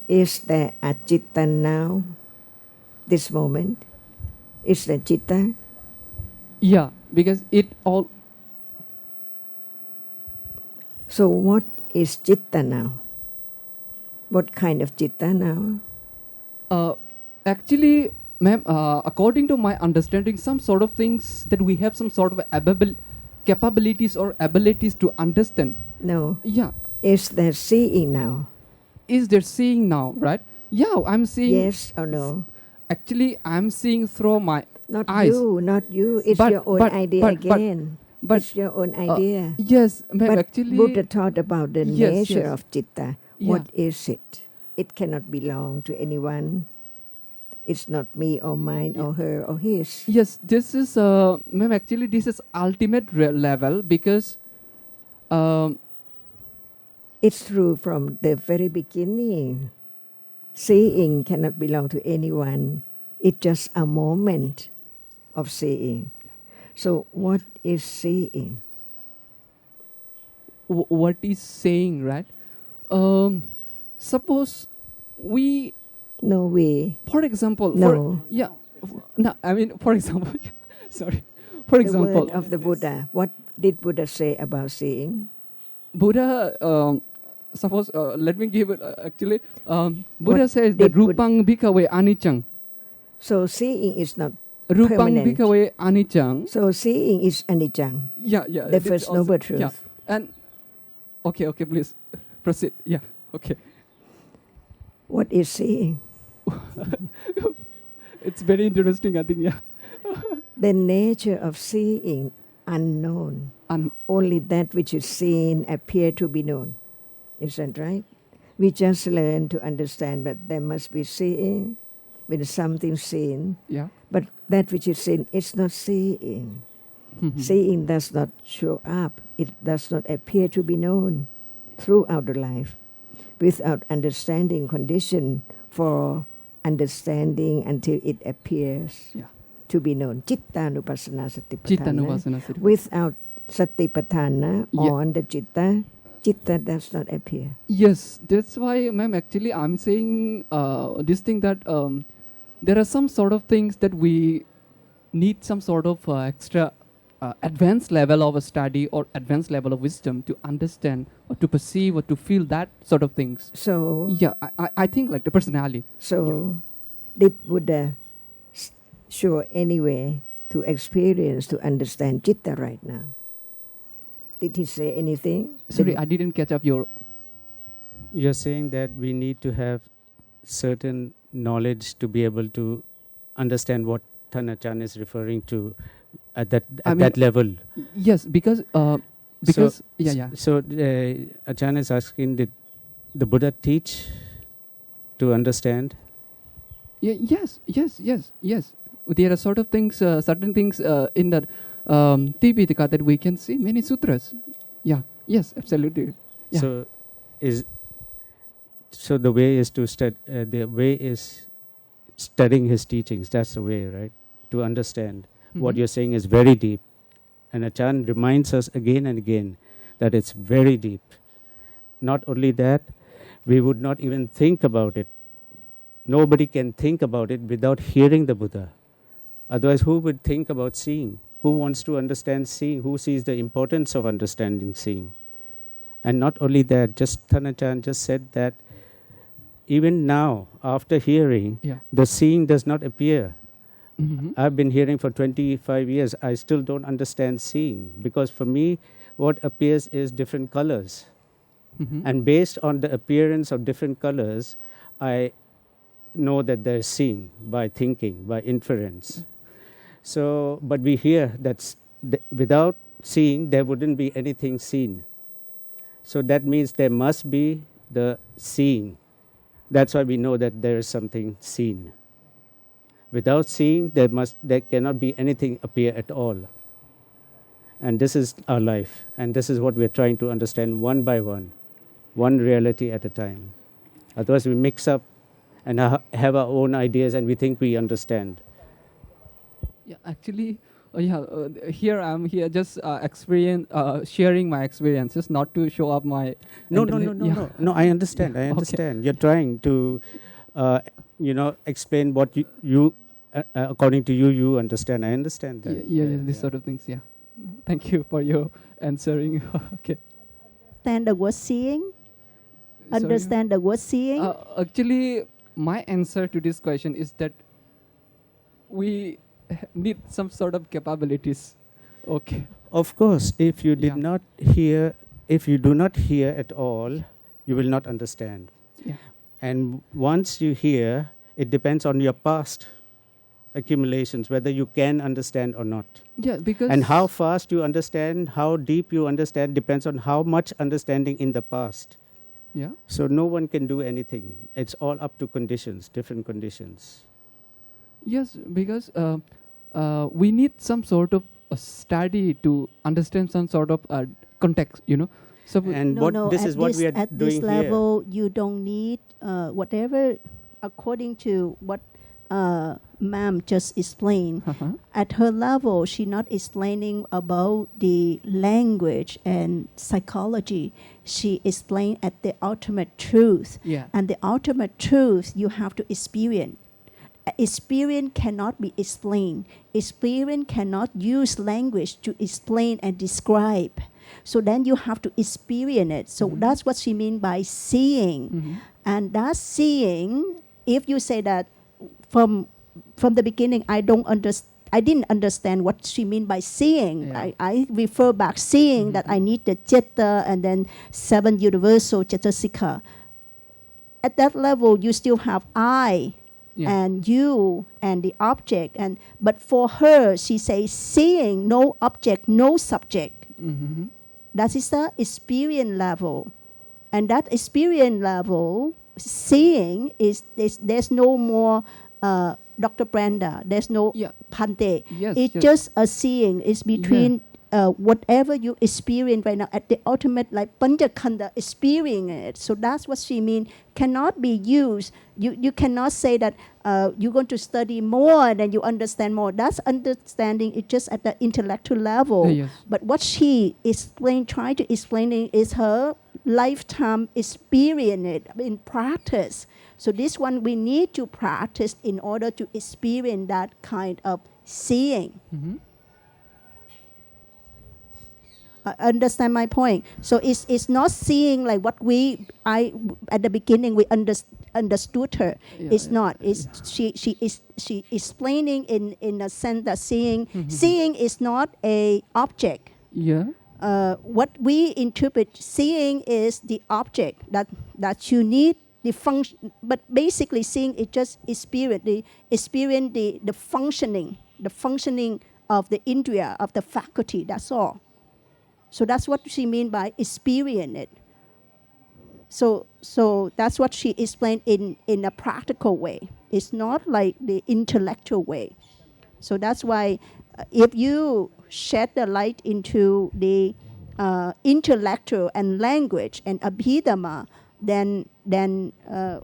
Is there a citta now? This moment? Is there citta? Yeah, because it all. So what is citta now? What kind of citta now? Actually, ma'am, according to my understanding, some sort of things that we have some sort of capabilities or abilities to understand. No. Yeah. Is there seeing now? Is there seeing now, right? Yeah, I'm seeing. Yes or no? Actually, I'm seeing through my Not eyes. you, not you. It's But- your own but- idea but- again. but- It's your own idea. Yes, ma'am, But actually. Buddha taught about the Yes, nature yes. of citta. Yeah. What is it? It cannot belong to anyone. It's not me or mine or her or his. Yes, this is, ma'am, actually, this is ultimate level because. It's true from the very beginning. Seeing cannot belong to anyone. It's just a moment of seeing. So what is seeing? What is saying, right? Suppose we, No way. for example, No. no, I mean, for example, sorry, for The example, word of the Buddha. What did Buddha say about seeing? Buddha, suppose, let me give it, actually, Buddha What says that did Buddha- Rupang Bhikkhave Anichang. So seeing is not Rupang permanent. Bhikkhave Anichang. So seeing is anicca. Yeah, The this first also- noble truth. Yeah, and, okay, please, proceed, yeah, okay. What is seeing? It's very interesting, I think, yeah. The nature of seeing unknown. And Only that which is seen appear to be known. Is that right? We just learn to understand that there must be seeing when something seen, yeah. but that which is seen is not seeing. Mhm. Seeing does not show up. It does not appear to be known throughout the life. Without understanding condition for understanding until it appears Yeah. to be known. Cittanupassana satipatthana. Cittanupassana satipatthana. Without satipatthana Yeah. on the citta does not appear. Yes, that's why, ma'am, actually, I'm saying this thing that there are some sort of things that we need some sort of extra advanced level of a study or advanced level of wisdom to understand or to perceive or to feel that sort of things. So, Yeah, I think like the personality. did Buddha show any way to experience, to understand citta right now? Did he say anything? Sorry, I didn't catch up your. You're saying that we need to have certain knowledge to be able to understand what Thanachan is referring to at that level. Yes, because yeah. So Achan is asking, did the Buddha teach to understand? Yeah, yes. There are sort of things, certain things in the Tipitaka that we can see, many sutras. Yeah, yes, absolutely. Yeah. So the way is to studying his teachings. That's the way, right? To understand. What you're saying is very deep. And Achan reminds us again and again that it's very deep. Not only that, we would not even think about it. Nobody can think about it without hearing the Buddha. Otherwise, who would think about seeing? Who wants to understand seeing? Who sees the importance of understanding seeing? And not only that, just Thanachan just said that even now, after hearing, the seeing does not appear. I've been hearing for 25 years. I still don't understand seeing, because for me, what appears is different colors. And based on the appearance of different colors, I know that there's seeing by thinking, by inference. So, but we hear that without seeing, there wouldn't be anything seen. So that means there must be the seeing. That's why we know that there is something seen. Without seeing, there cannot be anything appear at all. And this is our life. And this is what we're trying to understand one by one. one reality at a time. Otherwise, we mix up and have our own ideas and we think we understand. Yeah, actually, here I'm here just sharing my experiences, not to show up my. No, Yeah. no. I understand. I Okay. understand. You're trying to, explain what you according to you understand. I understand that. These sort of things. Yeah. Thank you for your answering. Okay. Understand the word seeing? Sorry? Understand the word seeing? Actually, my answer to this question is that we need some sort of capabilities. Okay. Of course, if you did Yeah. not hear, if you do not hear at all, you will not understand. Yeah. And once you hear, it depends on your past accumulations, whether you can understand or not. Yeah, because. And how fast you understand, how deep you understand, depends on how much understanding in the past. Yeah. So no one can do anything. It's all up to conditions, different conditions. Yes, because we need some sort of a study to understand some sort of context, So And At is what we are at doing this level, you don't need whatever, according to what ma'am just explained. Uh-huh. At her level, she's not explaining about the language and psychology. She explained at the ultimate truth. Yeah. And the ultimate truth you have to experience. Experience cannot be explained. Experience cannot use language to explain and describe. So then you have to experience it. So that's what she means by seeing. And that seeing, if you say that from the beginning, I didn't understand what she mean by seeing. Yeah. I refer back seeing that I need the Citta and then 7 universal Cettasika. At that level, you still have I. Yeah. And you and the object, but for her, she says seeing, no object, no subject. Mm-hmm. That is the experience level, and that experience level, seeing there's no more Dr. Branda, there's no Yeah. Kante. Yes, It's yes. just a seeing. It's between whatever you experience right now at the ultimate, like Panchakanda, experiencing it. So that's what she means. Cannot be used. You cannot say that you're going to study more and then you understand more. That's understanding. It's just at the intellectual level. Yes. But what she trying to explain is her lifetime experience it in practice. So this one we need to practice in order to experience that kind of seeing. Mm-hmm. Understand my point? So it's not seeing like what at the beginning we understood her. Yeah, It's not. It's she explaining in a sense that seeing is not a object. Yeah. What we interpret seeing is the object that you need the function. But basically, seeing is just experience the functioning of the indriya, of the faculty. That's all. So that's what she means by experience it. So that's what she explained in a practical way. It's not like the intellectual way. So that's why if you shed the light into the intellectual and language and abhidhamma, then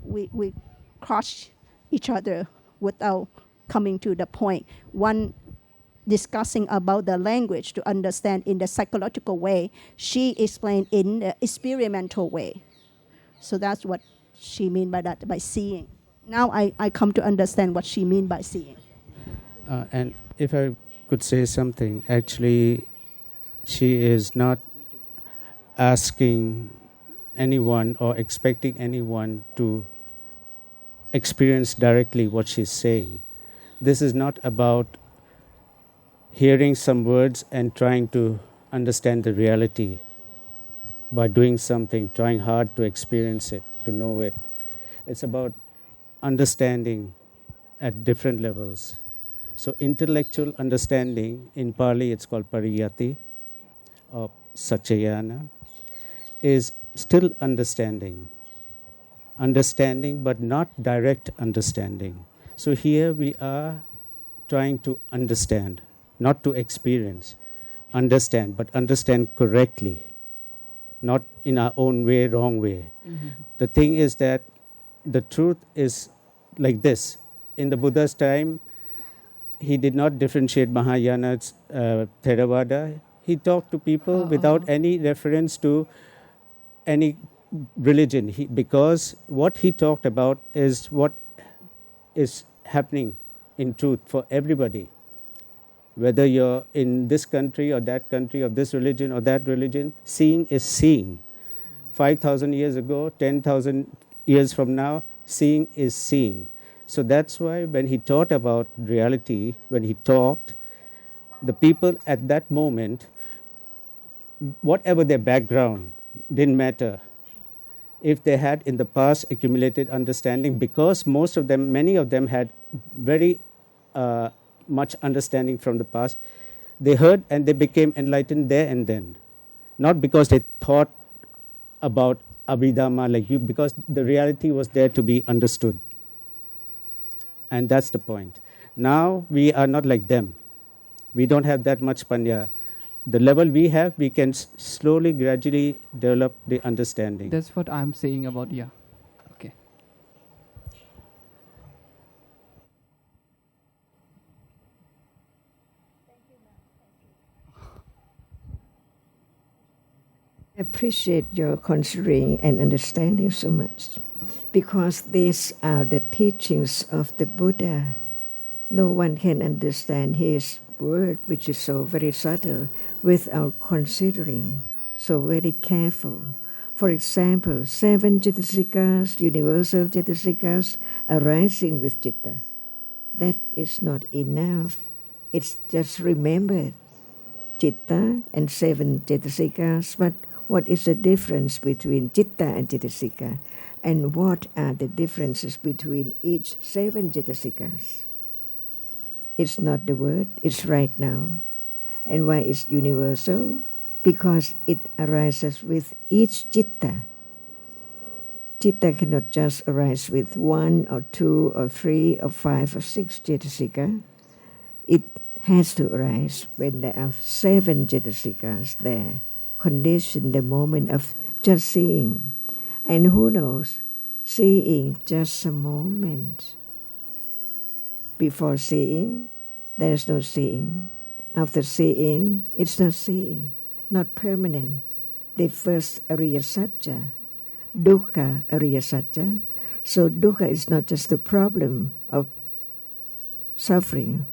we crush each other without coming to the point. One discussing about the language to understand in the psychological way, she explained in the experimental way. So that's what she mean by that, by seeing. Now I come to understand what she mean by seeing. And if I could say something, actually, she is not asking anyone or expecting anyone to experience directly what she's saying. This is not about hearing some words and trying to understand the reality by doing something, trying hard to experience it, to know it. It's about understanding at different levels. So intellectual understanding, in Pali it's called pariyati or sachayana, is still understanding but not direct understanding. So here we are trying to understand, not to experience. Understand, but understand correctly, not in our own way, wrong way. The thing is that the truth is like this. In the Buddha's time, he did not differentiate Mahayana, Theravada. He talked to people without any reference to any religion, because what he talked about is what is happening in truth for everybody. Whether you're in this country or that country or this religion or that religion, seeing is seeing. 5,000 years ago, 10,000 years from now, seeing is seeing. So that's why when he taught about reality, when he talked, the people at that moment, whatever their background, didn't matter. If they had in the past accumulated understanding, because most of them, many of them had very much understanding from the past, they heard and they became enlightened there and then. Not because they thought about Abhidhamma like you, because the reality was there to be understood. And that's the point. Now we are not like them. We don't have that much panya. The level we have, we can slowly, gradually develop the understanding. That's what I'm saying about, yeah. Okay. I appreciate your considering and understanding so much, because these are the teachings of the Buddha. No one can understand his word, which is so very subtle, without considering, so very careful. For example, 7 Citasikas, universal Citasikas, arising with Citta. That is not enough. It's just remembered Citta and 7 Citasikas, but what is the difference between Citta and Citasika? And what are the differences between each 7 Citasikas? It's not the word, it's right now. And why it's universal? Because it arises with each citta. Citta cannot just arise with 1 or 2 or 3 or 5 or 6 cetasika. It has to arise when there are 7 cetasikas there, condition the moment of just seeing. And who knows, seeing just a moment. Before seeing, there is no seeing. After seeing, it's not seeing, not permanent. The first Ariya Satya, Dukkha Ariya Satya. So Dukkha is not just the problem of suffering,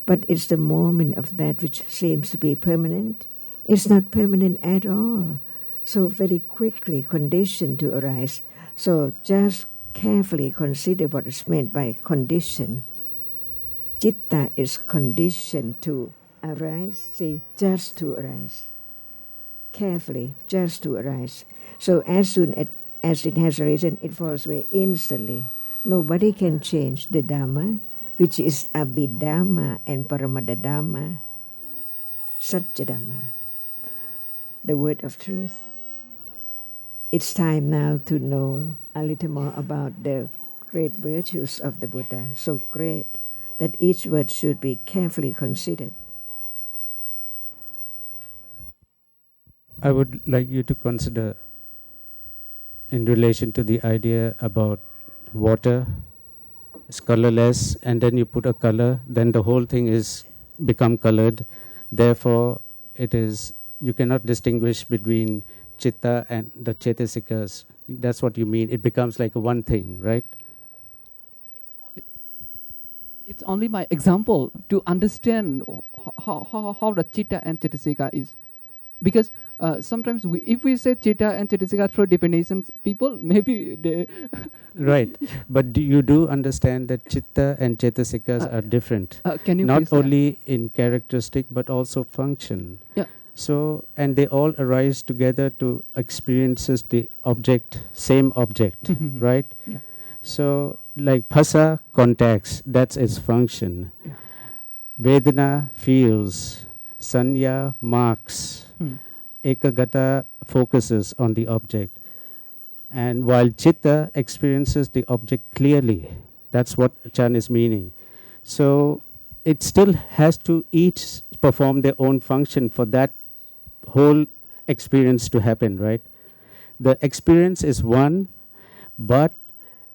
but it's the moment of that which seems to be permanent. It's not permanent at all. So very quickly conditioned to arise. So just carefully consider what is meant by condition. Citta is conditioned to arise, see, just to arise. Carefully, just to arise. So as soon as it has arisen, it falls away instantly. Nobody can change the Dhamma, which is Abhidhamma and Paramadadhamma, Satchadhamma, the word of truth. It's time now to know a little more about the great virtues of the Buddha, so great that each word should be carefully considered. I would like you to consider in relation to the idea about water, it's colorless, and then you put a color, then the whole thing is become colored. Therefore, it is, you cannot distinguish between citta and the cetasikas. That's what you mean. It becomes like one thing, right? It's only my example to understand how the citta and cetasika is. Because sometimes if we say citta and cetasika through definitions, people maybe they... Right. But you do understand that citta and cetasikas are different. Can you not please, only in characteristic but also function. Yeah. So, and they all arise together to experiences the object, same object, right? Yeah. So, like phasa, contacts, that's its function. Yeah. Vedana, feels. Sanya, marks. Ekagata, focuses on the object. And while citta experiences the object clearly, that's what Chan is meaning. So, it still has to each perform their own function for that whole experience to happen, right? the experience is one, but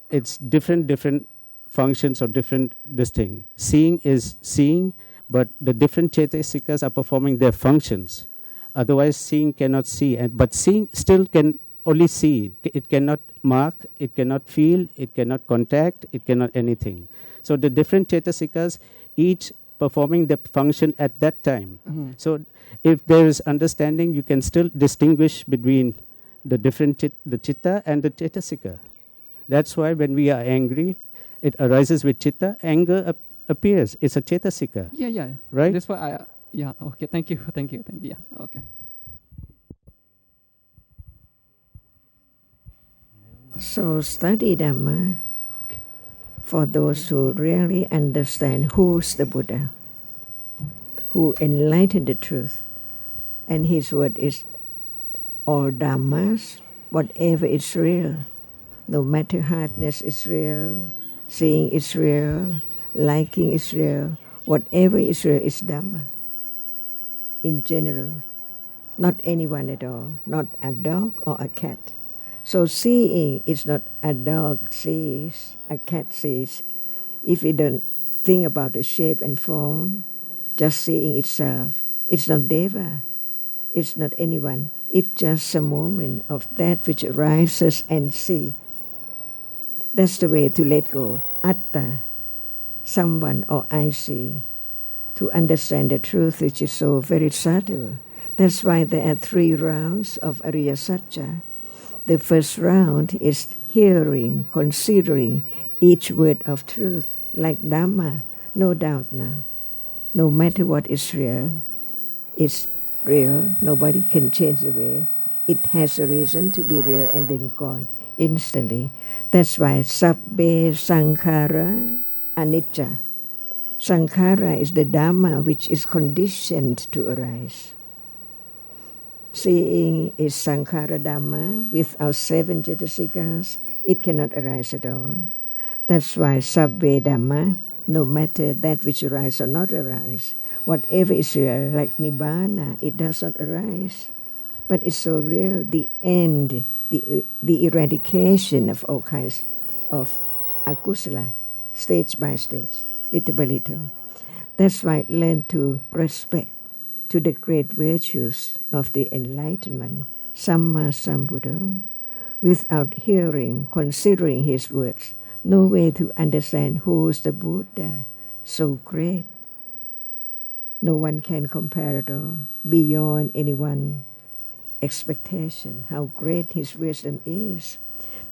it's different functions or different this thing. Seeing is seeing, but the different chetasikas are performing their functions. Otherwise, seeing cannot see, but seeing still can only see. It cannot mark, it cannot feel, it cannot contact, it cannot anything. So the different chetasikas, each performing the function at that time. So if there is understanding, you can still distinguish between the different the chitta and the chetasika. That's why when we are angry, it arises with chitta, anger appears. It's a chetasika. Yeah. Right? That's why I, yeah, okay, thank you. Yeah, okay. So study Dhamma for those who really understand who's the Buddha, who enlightened the truth. And his word is all Dhammas, whatever is real. No matter hardness is real, seeing is real, liking is real, whatever is real is Dhamma. In general, not anyone at all, not a dog or a cat. So seeing is not a dog sees, a cat sees. If we don't think about the shape and form, just seeing itself, it's not Deva, it's not anyone. It's just a moment of that which arises and see. That's the way to let go. Atta, someone or I see. To understand the truth which is so very subtle. That's why there are 3 rounds of Ariya Satya. The first round is hearing, considering each word of truth, like Dhamma, no doubt now. No matter what is real, it's real. Nobody can change the way. It has a reason to be real and then gone instantly. That's why Sabbe Sankhara Anicca. Sankhara is the Dhamma which is conditioned to arise. Seeing is Sankhara Dhamma. Without 7 Jetasikas, it cannot arise at all. That's why Sabbe Dhamma, no matter that which arise or not arise, whatever is real, like Nibbana, it does not arise. But it's so real, the end, the eradication of all kinds of akusala, stage by stage, little by little. That's why learn to respect to the great virtues of the enlightenment, Samma Sambuddha, without hearing, considering his words, no way to understand who is the Buddha, so great. No one can compare at all, beyond anyone's expectation, how great his wisdom is.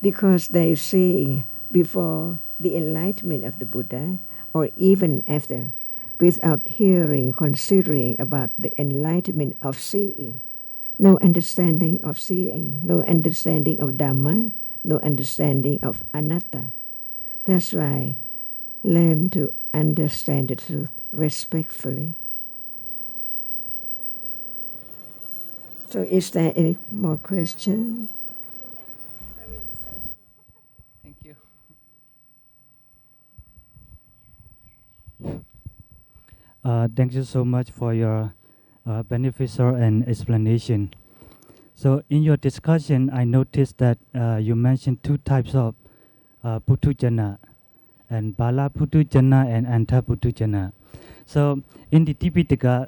Because they see before the enlightenment of the Buddha, or even after, without hearing, considering about the enlightenment of seeing, no understanding of seeing, no understanding of Dhamma, no understanding of anatta. That's why learn to understand the truth respectfully. So is there any more question? Thank you. Thank you so much for your beneficial and explanation. So in your discussion, I noticed that you mentioned 2 types of Puthujana, and Bala Puthujana and Anta Puthujana. So in the Tipitaka,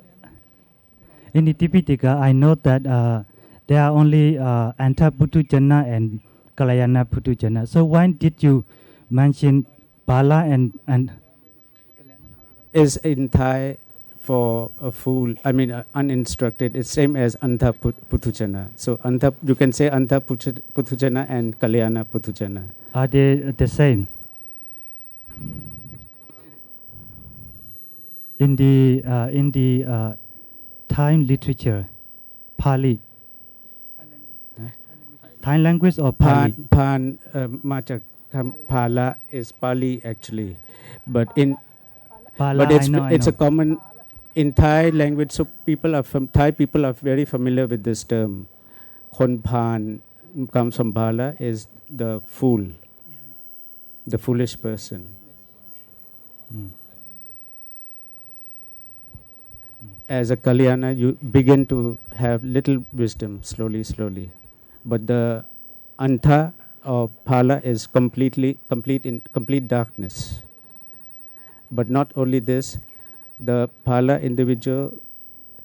I know that there are only Anta Puthujana and Kalayana Puthujana. So why did you mention Bala and Is in Thai for a fool, uninstructed, it's same as Anta Puthujana. So you can say Anta Puthujana and Kalyana Puthujana. Are they the same? In the Thai literature, Pali, Thai language or Pali? Pan Pala is Pali actually, but Pala, it's a common in Thai language. So Thai people are very familiar with this term. Khon Pan comes from Pala, is the fool, the foolish person. As a Kalyana, you begin to have little wisdom slowly. But the anta or phala is complete darkness. But not only this, the phala individual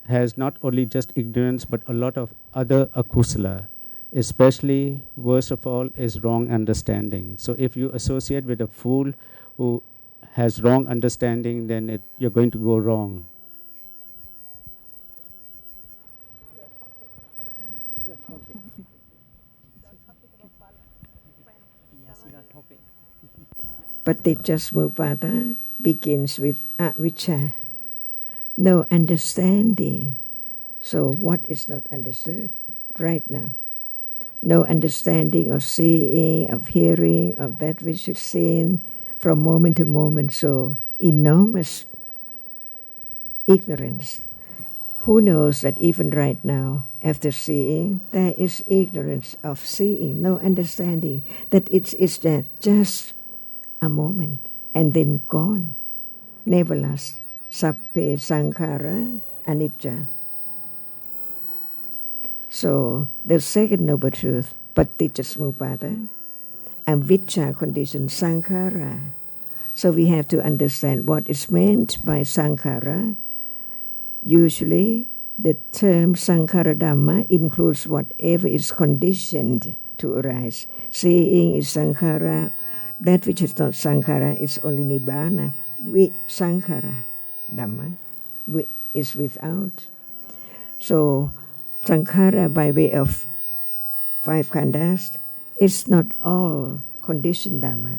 has not only just ignorance but a lot of other akusala. Especially, worst of all, is wrong understanding. So if you associate with a fool who has wrong understanding, then you're going to go wrong. Paticca begins with avijja, no understanding. So what is not understood right now? No understanding of seeing, of hearing, of that which is seen from moment to moment. So enormous ignorance. Who knows that even right now, after seeing, there is ignorance of seeing, no understanding, that it's that just a moment and then gone, never lasts. Sappe sankhara anicca. So the second noble truth, paticca samuppada, and avijja condition sankhara. So we have to understand what is meant by sankhara. Usually, the term sankhara dhamma includes whatever is conditioned to arise. Seeing is sankhara. That which is not sankhara is only nibbana. Sankhara dhamma is without. So, sankhara by way of five khandhas is not all conditioned dhamma.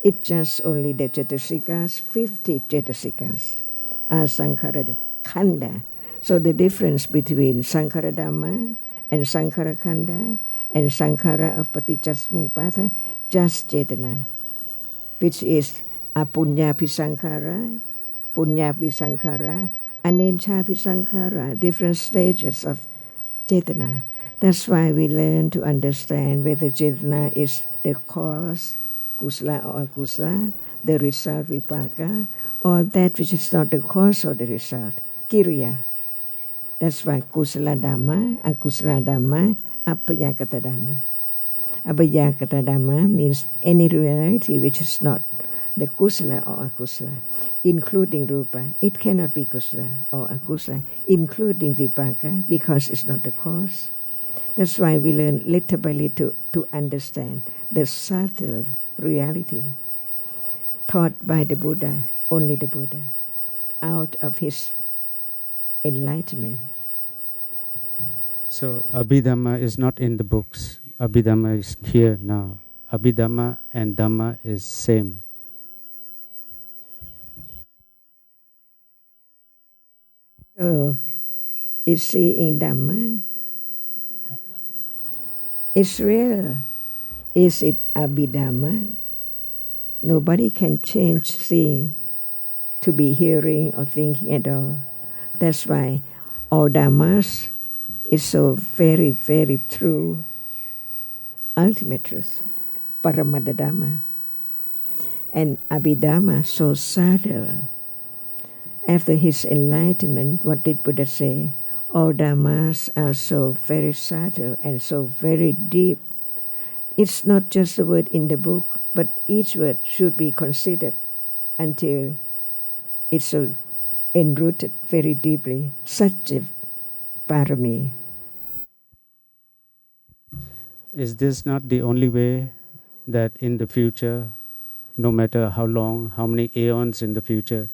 It's just only the cetasikas, 50 cetasikas are sankhara khanda. So the difference between sankhara dhamma and sankhara khanda and sankhara of paticca samuppada, just cetana, which is apunyapi sankhara, punyapi sankhara, anenchapi sankhara, different stages of cetana. That's why we learn to understand whether cetana is the cause, kusala or akusala, the result vipaka, or that which is not the cause or the result, kiriya. That's why kusala dhamma, akusala dhamma, apayakata dhamma. Apayakata dhamma means any reality which is not the kusala or akusala, including rupa. It cannot be kusala or akusala, including vipaka, because it's not the cause. That's why we learn little by little to understand the subtle reality taught by the Buddha, only the Buddha, out of his enlightenment. So Abhidhamma is not in the books. Abhidhamma is here now. Abhidhamma and Dhamma is same. So, is seeing Dhamma? It's real. Is it Abhidhamma? Nobody can change seeing to be hearing or thinking at all. That's why all Dhammas is so very, very true, ultimate truth, Paramada Dhamma. And Abhidhamma so subtle. After his enlightenment, what did Buddha say? All Dhammas are so very subtle and so very deep. It's not just a word in the book, but each word should be considered until it's so enrooted very deeply. Such a parami. Is this not the only way that in the future, no matter how long, how many aeons in the future,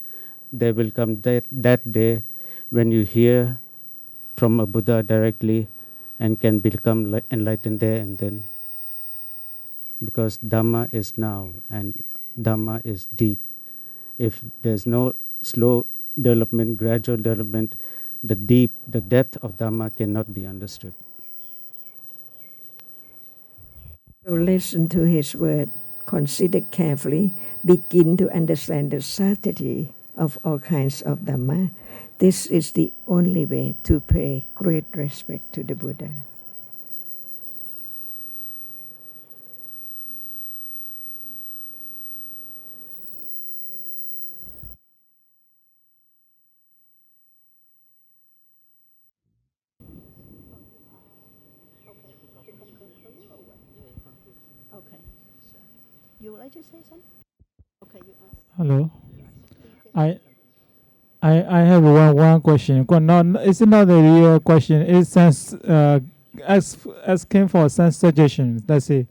there will come that day when you hear from a Buddha directly and can become enlightened there and then? Because Dhamma is now and Dhamma is deep. If there's no slow development, gradual development, the depth of Dhamma cannot be understood. So listen to his word, consider carefully, begin to understand the subtlety of all kinds of Dhamma. This is the only way to pay great respect to the Buddha. like to say something? Okay, you ask. Hello. I have one question. No, it's not a real question. It's asking for some suggestions. That's it.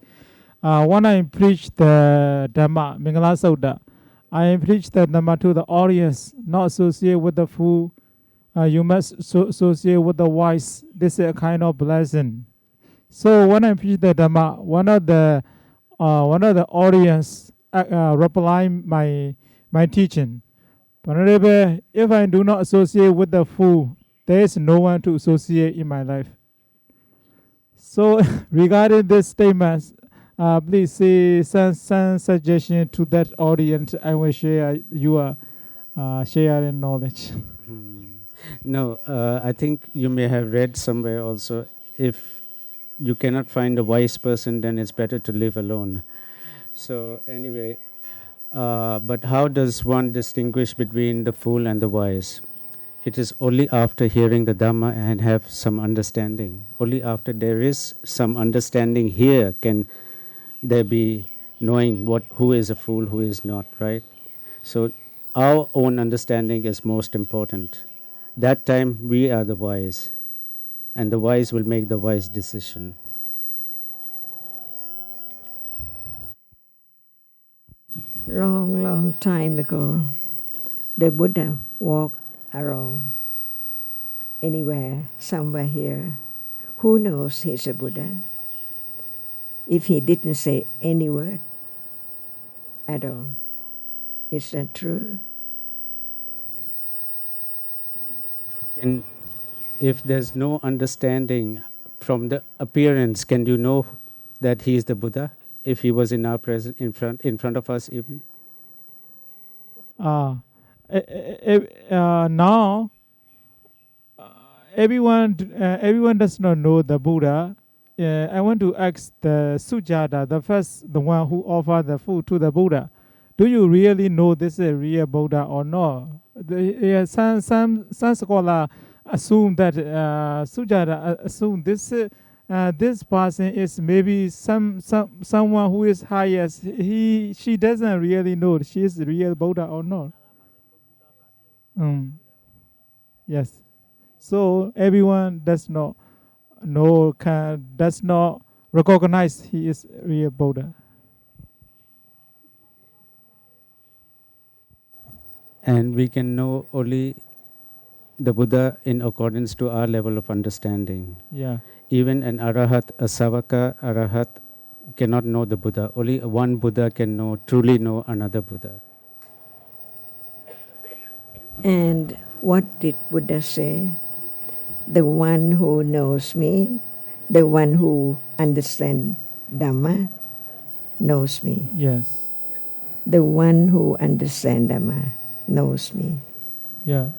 When I preach the Dhamma, Mingala Sutta, I preach the Dhamma to the audience, not associate with the fool. You must associate with the wise. This is a kind of blessing. So when I preach the Dhamma, one of the audience reply my teaching. Honorable, if I do not associate with the fool, there is no one to associate in my life. So regarding this statement, please say some suggestion to that audience. I will share your sharing knowledge. No, I think you may have read somewhere also, if you cannot find a wise person, then it's better to live alone. So anyway, but how does one distinguish between the fool and the wise? It is only after hearing the Dhamma and have some understanding. Only after there is some understanding here can there be knowing who is a fool, who is not, right? So our own understanding is most important. That time we are the wise, and the wise will make the wise decision. Long time ago, the Buddha walked around anywhere, somewhere here. Who knows he's a Buddha? If he didn't say any word at all. Is that true? And if there's no understanding from the appearance, can you know that he is the Buddha? If he was in our presence, in front of us even? Now, everyone does not know the Buddha. I want to ask the Sujata, the one who offered the food to the Buddha. Do you really know this is a real Buddha or not? Some scholars assume that Sujata assume this person is maybe someone who is highest. She doesn't really know she is real Buddha or not. Yes. So everyone does not know, does not recognize he is real Buddha. And we can know only the Buddha in accordance to our level of understanding. Yeah. Even an Arahat, a Savaka Arahat cannot know the Buddha. Only one Buddha can truly know another Buddha. And what did Buddha say? The one who knows me, the one who understands Dhamma, knows me. Yes. The one who understands Dhamma knows me. Yeah.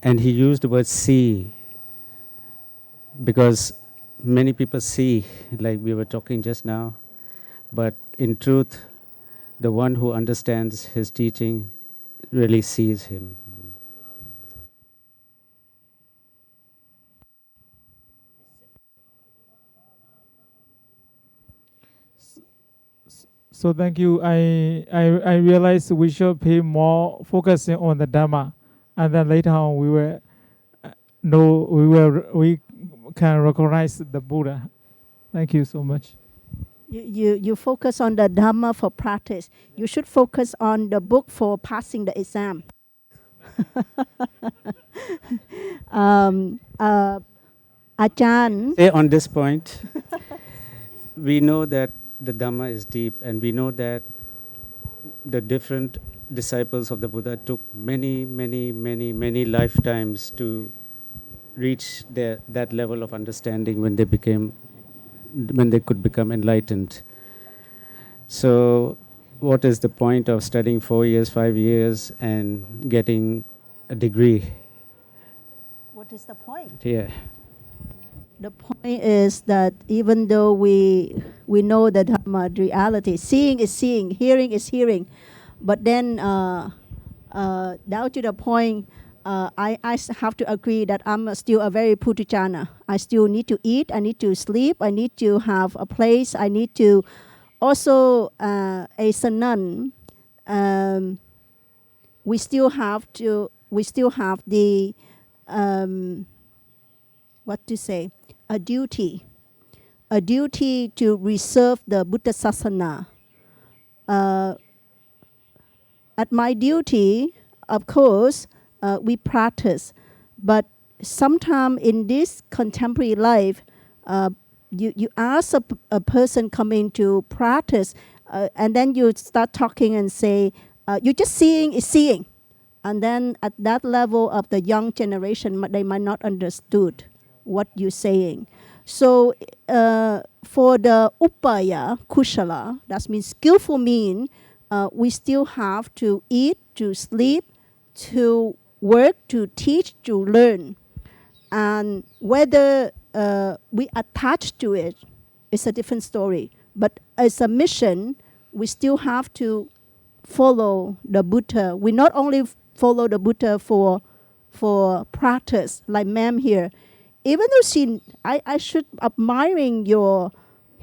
And he used the word see, because many people see, like we were talking just now, but in truth, the one who understands his teaching really sees him. So thank you. I realized we should pay more focusing on the Dhamma, and then later on we can recognize the Buddha. Thank you so much. You focus on the Dhamma for practice. You should focus on the book for passing the exam. Ajahn. Say on this point, we know that the Dhamma is deep, and we know that the different disciples of the Buddha took many lifetimes to reach that level of understanding when they could become enlightened. So what is the point of studying 4 years, 5 years and getting a degree? What is the point? Yeah. The point is that even though we know the Dhamma reality, seeing is seeing, hearing is hearing, but then down to the point, I have to agree that I'm still a very putujana. I still need to eat, I need to sleep, I need to have a place, I need to also, as a nun, we still have the, what to say, a duty to reserve the Buddha Sasana. At my duty, of course, we practice, but sometimes in this contemporary life, you ask a person coming to practice, and then you start talking and say, you're just seeing is seeing. And then at that level of the young generation, they might not understood what you're saying. So for the upaya, kushala, that means skillful mean, we still have to eat, to sleep, to work, to teach, to learn. And whether we attach to it is a different story. But as a mission, we still have to follow the Buddha. We not only follow the Buddha for practice, like ma'am here. Even though I should admiring your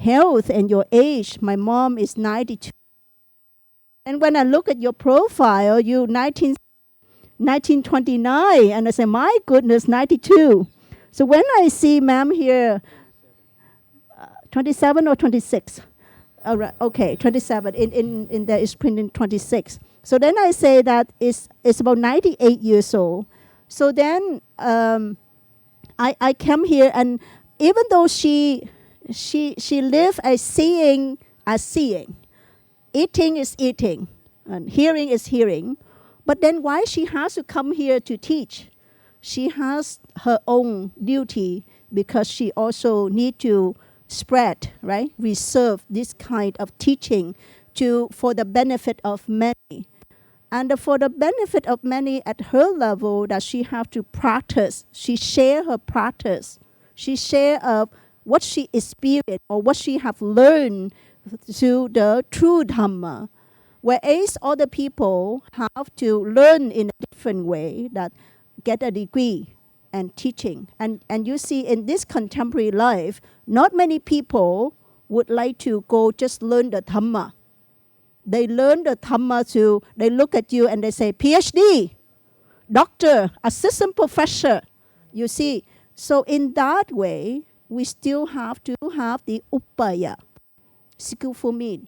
health and your age. My mom is 92. And when I look at your profile, you 1929, and I say, my goodness, 92. So when I see ma'am here, 27 or 26? All right, okay, 27. In there is printed 26. So then I say that it's about 98 years old. So then I came here, and even though she lived as seeing, eating is eating, and hearing is hearing, but then why she has to come here to teach? She has her own duty because she also need to spread, right? Reserve this kind of teaching for the benefit of many. And for the benefit of many at her level that she have to practice, she share her practice. She share of what she experienced or what she have learned through the true Dhamma. Whereas other people have to learn in a different way, that get a degree and teaching. And you see in this contemporary life, not many people would like to go just learn the Dhamma. They learn the Dhamma they look at you and they say, PhD, doctor, assistant professor. You see, so in that way, we still have to have the upaya, skillful means,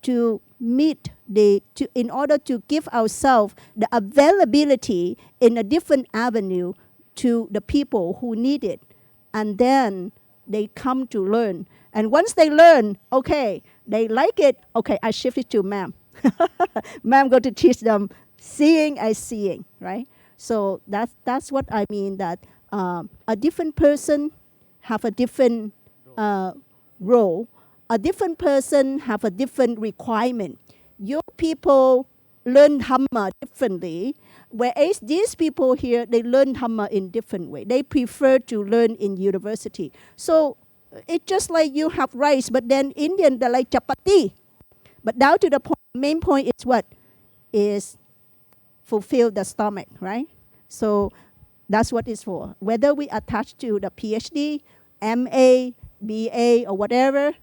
to meet in order to give ourselves the availability in a different avenue to the people who need it. And then they come to learn. And once they learn, okay, they like it, okay, I shift it to ma'am. Ma'am going to teach them seeing as seeing, right? So that's what I mean, that a different person have a different role. A different person have a different requirement. Your people learn Dhamma differently, whereas these people here, they learn Dhamma in different way. They prefer to learn in university. So it's just like you have rice, but then Indian, they like chapati. But down to the main point is what? Is fulfill the stomach, right? So that's what it's for. Whether we attach to the PhD, MA, BA, or whatever,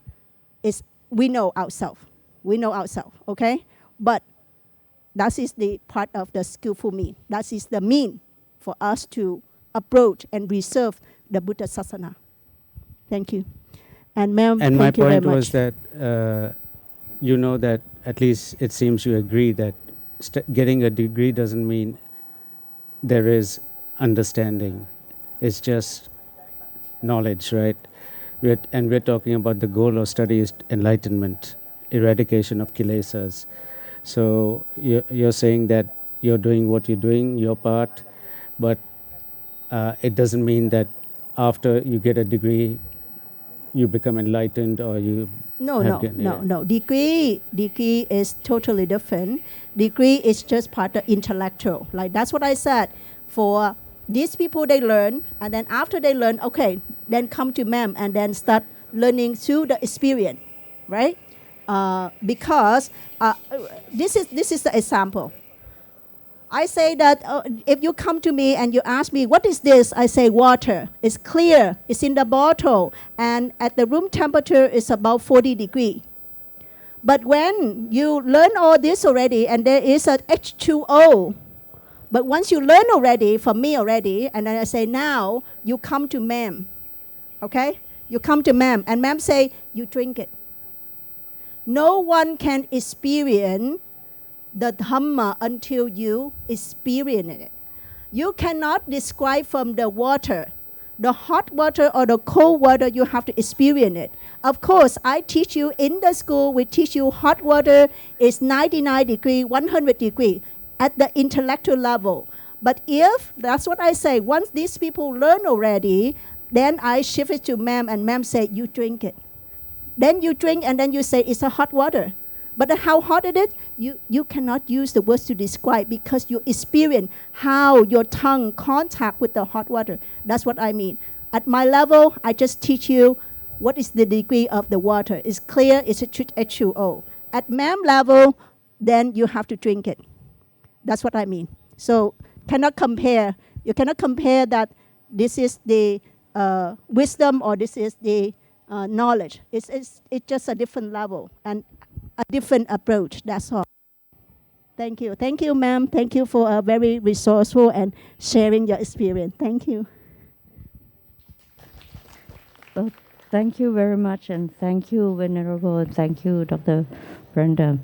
we know ourselves. We know ourselves, okay? But that is the part of the skillful mean. That is the mean for us to approach and reserve the Buddha Sasana. Thank you. And ma'am, and thank you very much. my point was that you know that at least it seems you agree that getting a degree doesn't mean there is understanding. It's just knowledge, right? We're talking about the goal of study is enlightenment, eradication of kilesas. So you're saying that you're doing what you're doing, your part, but it doesn't mean that after you get a degree, you become enlightened or you... No. Degree is totally different. Degree is just part of intellectual. Like that's what I said. For these people, they learn, and then after they learn, okay, then come to ma'am and then start learning through the experience, right? Because this is the example. I say that if you come to me and you ask me, what is this? I say water. It's clear. It's in the bottle. And at the room temperature, it's about 40 degrees. But when you learn all this already, and there is a H2O, but once you learn already, from me already, and then I say, now you come to ma'am. Okay? You come to ma'am. And ma'am say, you drink it. No one can experience the Dhamma until you experience it. You cannot describe from the water. The hot water or the cold water, you have to experience it. Of course, I teach you in the school, we teach you hot water is 99 degrees, 100 degrees at the intellectual level. But if, that's what I say, once these people learn already, then I shift it to ma'am and ma'am say, you drink it. Then you drink and then you say, it's a hot water. But how hot it is, you cannot use the words to describe because you experience how your tongue contact with the hot water. That's what I mean. At my level, I just teach you what is the degree of the water. It's clear, it's a H2O. At ma'am level, then you have to drink it. That's what I mean. So cannot compare. You cannot compare that this is the wisdom or this is the knowledge. It's just a different level and a different approach. That's all. Thank you. Thank you, ma'am. Thank you for a very resourceful and sharing your experience. Thank you. Well, thank you very much, and thank you, Venerable, and thank you, Dr. Brenda.